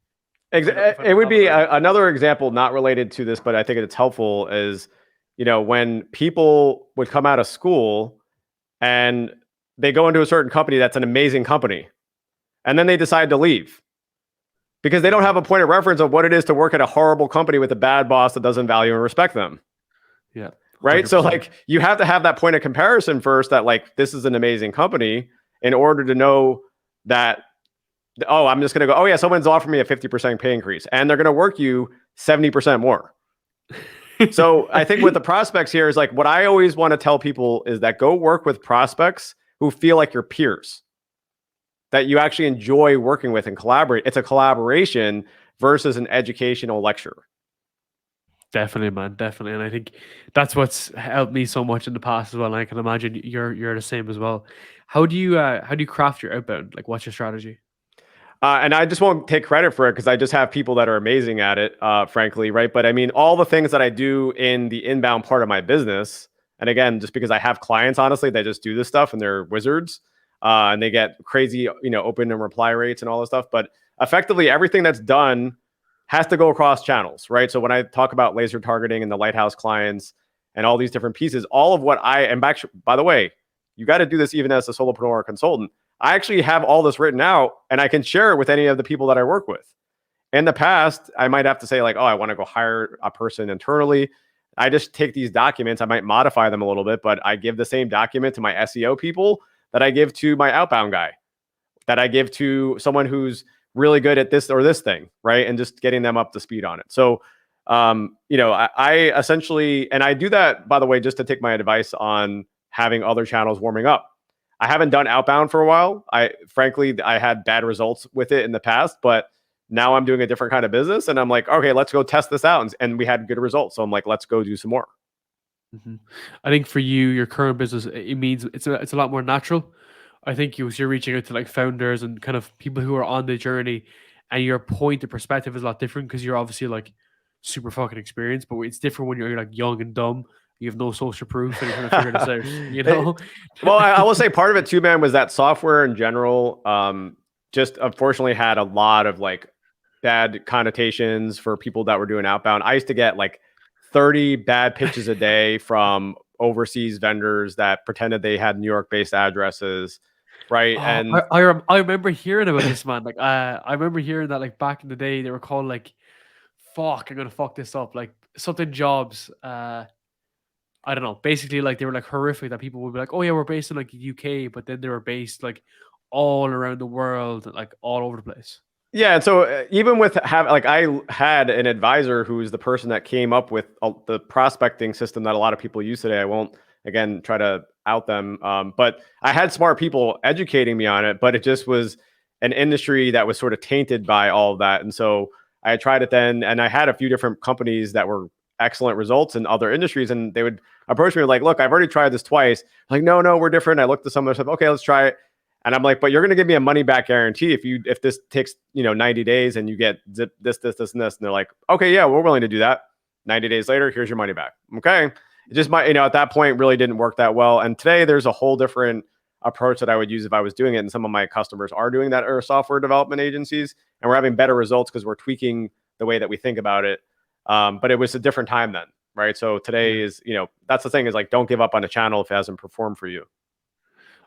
A: It would be another example, not related to this, but I think it's helpful is, when people would come out of school and they go into a certain company that's an amazing company, and then they decide to leave because they don't have a point of reference of what it is to work at a horrible company with a bad boss that doesn't value and respect them.
B: Yeah.
A: Right. 100%. So like you have to have that point of comparison first, that like, this is an amazing company, in order to know that, oh, I'm just going to go, oh yeah, someone's offering me a 50% pay increase and they're going to work you 70% more. So I think with the prospects here is like, what I always want to tell people is that go work with prospects who feel like your peers, that you actually enjoy working with and collaborate. It's a collaboration versus an educational lecture.
B: Definitely, man. Definitely. And I think that's what's helped me so much in the past as well. And I can imagine you're the same as well. How do you craft your outbound? Like, what's your strategy?
A: And I just won't take credit for it because I just have people that are amazing at it, frankly, right? But I mean, all the things that I do in the inbound part of my business, and again, just because I have clients, honestly, they just do this stuff and they're wizards, and they get crazy, open and reply rates and all this stuff. But effectively, everything that's done has to go across channels, right? So when I talk about laser targeting and the lighthouse clients and all these different pieces. All of what I am actually, by the way, you got to do this even as a solopreneur or consultant. I actually have all this written out and I can share it with any of the people that I work with. In the past, I might have to say like, oh, I want to go hire a person internally. I just take these documents, I might modify them a little bit, but I give the same document to my SEO people that I give to my outbound guy, that I give to someone who's really good at this or this thing, right? And just getting them up to speed on it. So, I essentially, and I do that, by the way, just to take my advice on having other channels warming up. I haven't done outbound for a while. Frankly, I had bad results with it in the past, but now I'm doing a different kind of business and I'm like, okay, let's go test this out. And we had good results. So I'm like, let's go do some more.
B: I think for you, your current business, it means it's a lot more natural. I think you're reaching out to like founders and kind of people who are on the journey, and your point of perspective is a lot different because you're obviously like super fucking experienced, but it's different when you're like young and dumb. You have no social proof and you're trying to figure this out, you know?
A: Well, I will say part of it too, man, was that software in general just unfortunately had a lot of like bad connotations for people that were doing outbound. I used to get like 30 bad pitches a day from overseas vendors that pretended they had New York based addresses. Right.
B: Oh,
A: And
B: I remember hearing about this, man. Like, I remember hearing that like back in the day, they were called like, fuck, I'm gonna fuck this up. Like something jobs. I don't know. Basically, like they were like horrific that people would be like, oh yeah, we're based in like the UK, but then they were based like all around the world, like all over the place.
A: yeah, and so even with like I had an advisor who was the person that came up with the prospecting system that a lot of people use today. I won't again try to out them, but I had smart people educating me on it. But it just was an industry that was sort of tainted by all of that, and so I tried it then, and I had a few different companies that were excellent results in other industries, and they would approach me like, "Look, I've already tried this twice." I'm like, no, we're different. I looked at some of stuff. Okay, let's try it. And I'm like, but you're going to give me a money back guarantee if this takes 90 days and you get this, and this. And they're like, okay, yeah, we're willing to do that. 90 days later, here's your money back. Okay, it just might at that point really didn't work that well. And today there's a whole different approach that I would use if I was doing it. And some of my customers are doing that, or software development agencies, and we're having better results because we're tweaking the way that we think about it. But it was a different time then, right? So today is that's the thing, is like, don't give up on a channel if it hasn't performed for you.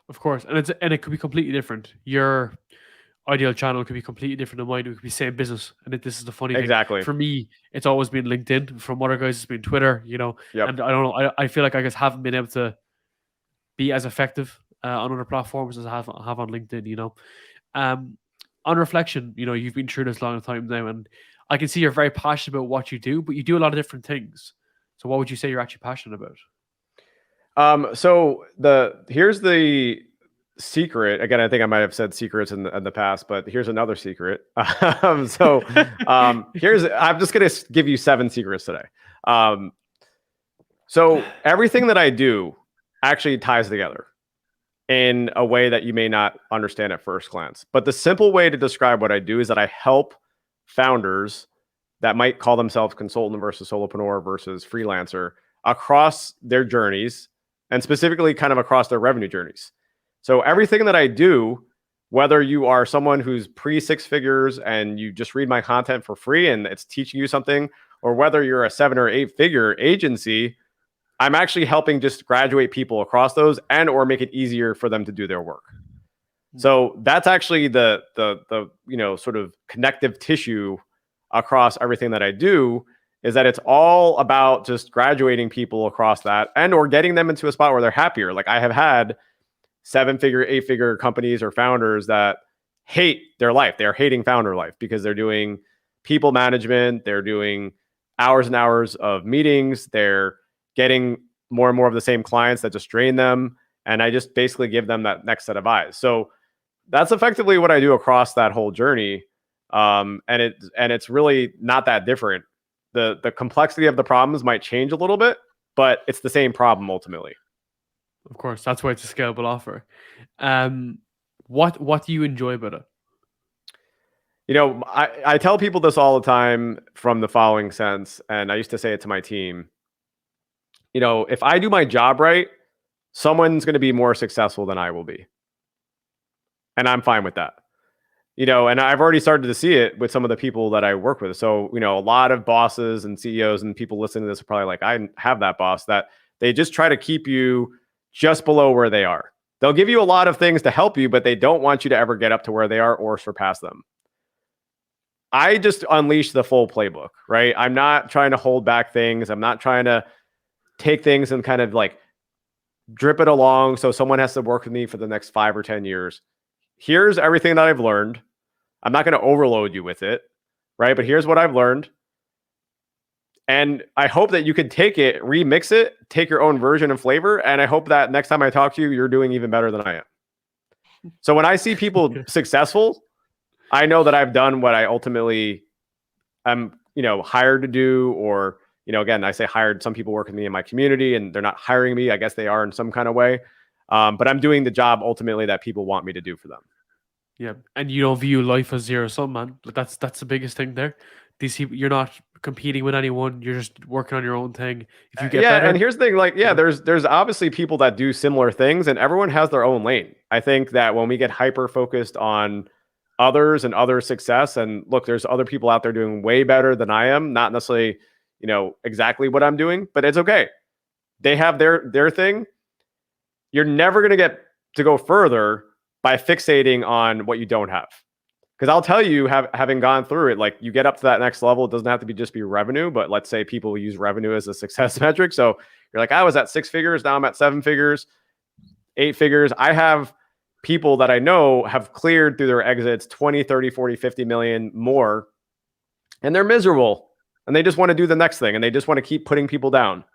B: Of course, and it could be completely different. Your ideal channel could be completely different than mine. It could be same business, and this is the funny thing.
A: Exactly.
B: For me, it's always been LinkedIn. From other guys, it's been Twitter.
A: Yep.
B: And I don't know. I feel like I just haven't been able to be as effective on other platforms as I have on LinkedIn. On reflection, you've been through this long time now, and I can see you're very passionate about what you do, but you do a lot of different things. So, what would you say you're actually passionate about?
A: So here's the secret. Again, I think I might have said secrets in the past, but here's another secret. I'm just going to give you 7 secrets today. So everything that I do actually ties together in a way that you may not understand at first glance. But the simple way to describe what I do is that I help founders that might call themselves consultant versus solopreneur versus freelancer across their journeys, and specifically kind of across their revenue journeys. So everything that I do, whether you are someone who's pre 6 figures and you just read my content for free and it's teaching you something, or whether you're a 7 or 8 figure agency, I'm actually helping just graduate people across those and or make it easier for them to do their work. So that's actually the sort of connective tissue across everything that I do, is that it's all about just graduating people across that and or getting them into a spot where they're happier. Like I have had 7-figure, 8-figure companies or founders that hate their life. They're hating founder life because they're doing people management. They're doing hours and hours of meetings. They're getting more and more of the same clients that just drain them. And I just basically give them that next set of eyes. So that's effectively what I do across that whole journey. And it's really not that different. The complexity of the problems might change a little bit, but it's the same problem ultimately.
B: Of course, that's why it's a scalable offer. What do you enjoy about it?
A: I tell people this all the time from the following sense, and I used to say it to my team. If I do my job right, someone's going to be more successful than I will be. And I'm fine with that. And I've already started to see it with some of the people that I work with. So, a lot of bosses and CEOs and people listening to this are probably like, I have that boss that they just try to keep you just below where they are. They'll give you a lot of things to help you, but they don't want you to ever get up to where they are or surpass them. I just unleash the full playbook, right? I'm not trying to hold back things. I'm not trying to take things and kind of like drip it along so someone has to work with me for the next 5 or 10 years. Here's everything that I've learned. I'm not going to overload you with it, right? But here's what I've learned. And I hope that you can take it, remix it, take your own version and flavor. And I hope that next time I talk to you, you're doing even better than I am. So when I see people successful, I know that I've done what I ultimately am, hired to do. Or, again, I say hired. Some people work with me in my community and they're not hiring me. I guess they are in some kind of way. But I'm doing the job ultimately that people want me to do for them.
B: Yeah, and you don't view life as zero sum, man. That's the biggest thing there. These people, you're not competing with anyone. You're just working on your own thing. If you get better,
A: and here's the thing, like, there's obviously people that do similar things, and everyone has their own lane. I think that when we get hyper focused on others and other success, and look, there's other people out there doing way better than I am, not necessarily, exactly what I'm doing, but it's okay. They have their thing. You're never gonna get to go further by fixating on what you don't have. Because I'll tell you, having gone through it, like you get up to that next level, it doesn't have to just be revenue, but let's say people use revenue as a success metric. So you're like, I was at 6 figures, now I'm at 7 figures, 8 figures. I have people that I know have cleared through their exits 20, 30, 40, 50 million more, and they're miserable and they just want to do the next thing and they just want to keep putting people down.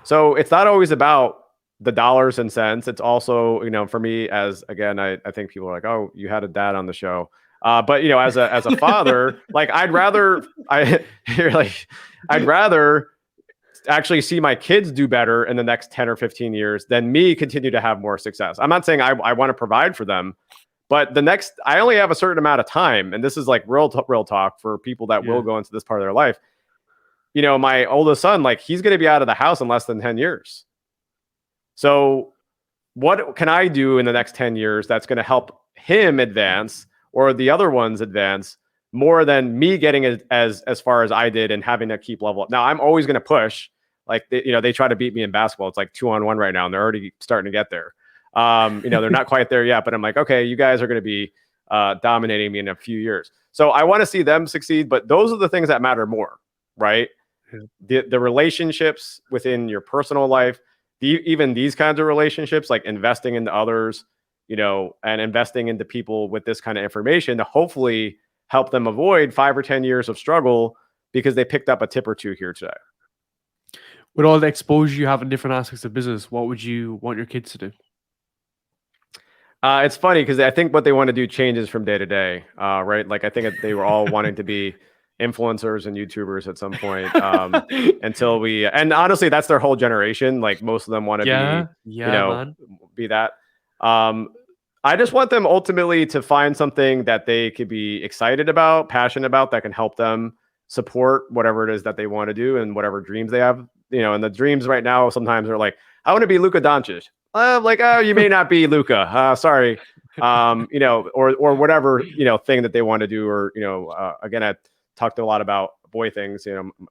A: So it's not always about the dollars and cents. It's also, for me, as again, I think people are like, oh, you had a dad on the show. But as a father, like I'd rather actually see my kids do better in the next 10 or 15 years than me continue to have more success. I'm not saying I want to provide for them, but I only have a certain amount of time. And this is like real talk for people that will go into this part of their life. My oldest son, like he's going to be out of the house in less than 10 years. So what can I do in the next 10 years that's going to help him advance or the other ones advance more than me getting as far as I did and having to keep level up? Now, I'm always going to push. Like, they try to beat me in basketball. It's like 2-on-1 right now, and they're already starting to get there. They're not quite there yet, but I'm like, okay, you guys are going to be dominating me in a few years. So I want to see them succeed, but those are the things that matter more, right? The relationships within your personal life, even these kinds of relationships, like investing into others, and investing into people with this kind of information to hopefully help them avoid 5 or 10 years of struggle because they picked up a tip or two here today.
B: With all the exposure you have in different aspects of business, what would you want your kids to do?
A: It's funny because I think what they want to do changes from day to day, right? Like I think they were all wanting to be influencers and YouTubers at some point until and honestly, that's their whole generation. Like most of them want to be that. I just want them ultimately to find something that they could be excited about, passionate about, that can help them support whatever it is that they want to do and whatever dreams they have. And the dreams right now sometimes are like, I want to be Luka Doncic. You may not be Luka. Sorry. Or whatever, thing that they want to do. Or, again, I talked a lot about boy things,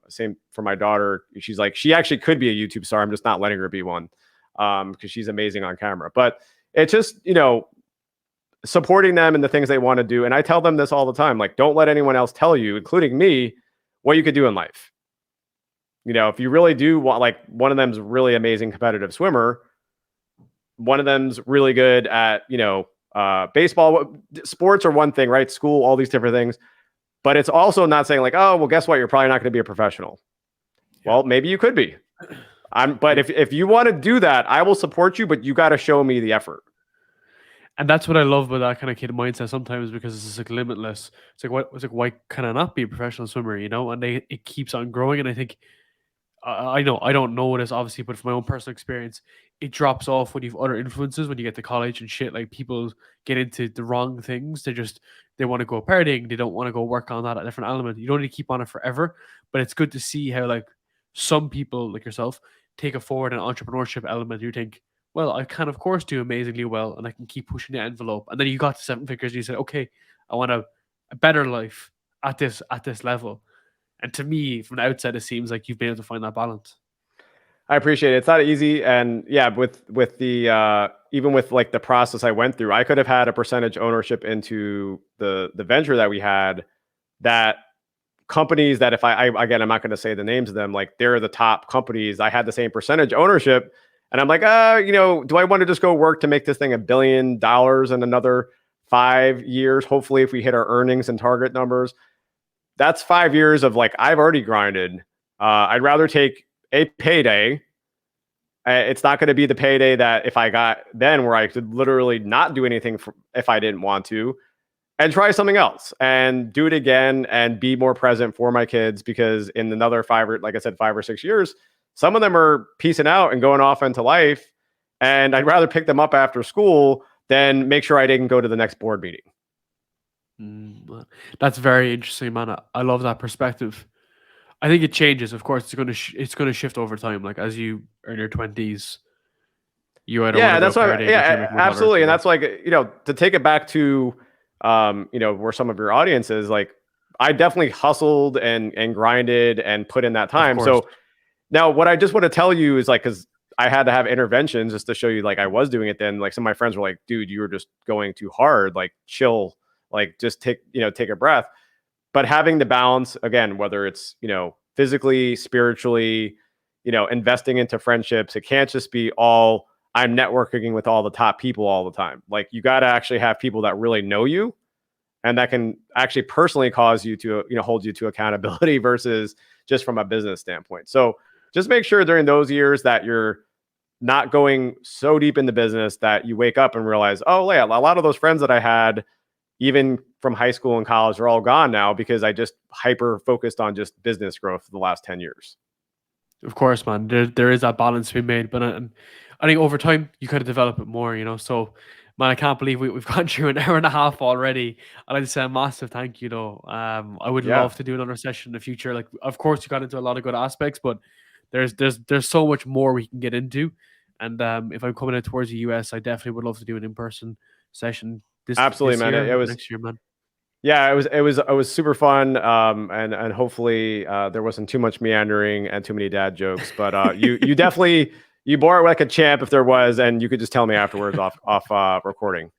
A: same for my daughter. She's like, she actually could be a YouTube star. I'm just not letting her be one because she's amazing on camera. But it's just, supporting them in the things they want to do. And I tell them this all the time, like, don't let anyone else tell you, including me, what you could do in life. If you really do want, like, one of them's really amazing competitive swimmer, one of them's really good at, baseball. Sports are one thing, right? School, all these different things. But it's also not saying like, oh, well, guess what? You're probably not going to be a professional. Yeah. Well, maybe you could be. But if you want to do that, I will support you, but you got to show me the effort.
B: And that's what I love about that kind of kid mindset sometimes, because it's like limitless. It's like, why can I not be a professional swimmer? And it keeps on growing. And I think, I don't know this obviously, but from my own personal experience, it drops off when you've other influences. When you get to college and shit, like people get into the wrong things. They want to go partying. They don't want to go work on that different element. You don't need to keep on it forever, but it's good to see how like some people like yourself take it forward an entrepreneurship element. You think, well, I can of course do amazingly well, and I can keep pushing the envelope. And then you got to seven figures, and you said, okay, I want a better life at this level. And to me, from the outset, it seems like you've been able to find that balance.
A: I appreciate it. It's not easy, and yeah, with the even with like the process I went through, I could have had a percentage ownership into the venture that we had. That companies that if I again, I'm not going to say the names of them, like they're the top companies. I had the same percentage ownership, and I'm like, do I want to just go work to make this thing $1 billion in another 5 years? Hopefully, if we hit our earnings and target numbers, that's 5 years of like I've already grinded. I'd rather take a payday. It's not going to be the payday that if I got then where I could literally not do anything if I didn't want to and try something else and do it again and be more present for my kids because in another like I said, 5 or 6 years, some of them are piecing out and going off into life. And I'd rather pick them up after school than make sure I didn't go to the next board meeting.
B: That's very interesting, man. I love that perspective. I think it changes. Of course, it's going to shift over time. Like as you earn your 20s, you either want
A: Yeah,
B: to go
A: that's
B: a
A: what.
B: party and you're
A: Yeah,
B: making $1
A: absolutely,
B: you
A: and
B: know?
A: that's like to take it back to where some of your audience is like. I definitely hustled and grinded and put in that
B: Of
A: time.
B: course.
A: So now, what I just want to tell you is like, because I had to have interventions just to show you, like, I was doing it then. Like, some of my friends were like, dude, you were just going too hard, like, chill, like, just take a breath. But having the balance, again, whether it's, physically, spiritually, investing into friendships, it can't just be all I'm networking with all the top people all the time. Like, you got to actually have people that really know you and that can actually personally cause you to hold you to accountability versus just from a business standpoint. So just make sure during those years that you're not going so deep in the business that you wake up and realize, oh yeah, a lot of those friends that I had even from high school and college are all gone now because I just hyper focused on just business growth for the last 10 years.
B: Of course, man. There is that balance to be made, but I think over time you kind of develop it more, you know. So, man, I can't believe we've gone through an hour and a half already. I'd like to say a massive thank you, though. I would
A: Yeah,
B: love to do another session in the future. Like, of course, you got into a lot of good aspects, but there's so much more we can get into. And if I'm coming out towards the US, I definitely would love to do an in-person session
A: absolutely,
B: this
A: man.
B: year
A: It
B: or
A: was
B: next year, man.
A: Yeah, it was super fun, and hopefully there wasn't too much meandering and too many dad jokes. But you definitely you bore it like a champ if there was, and you could just tell me afterwards off recording.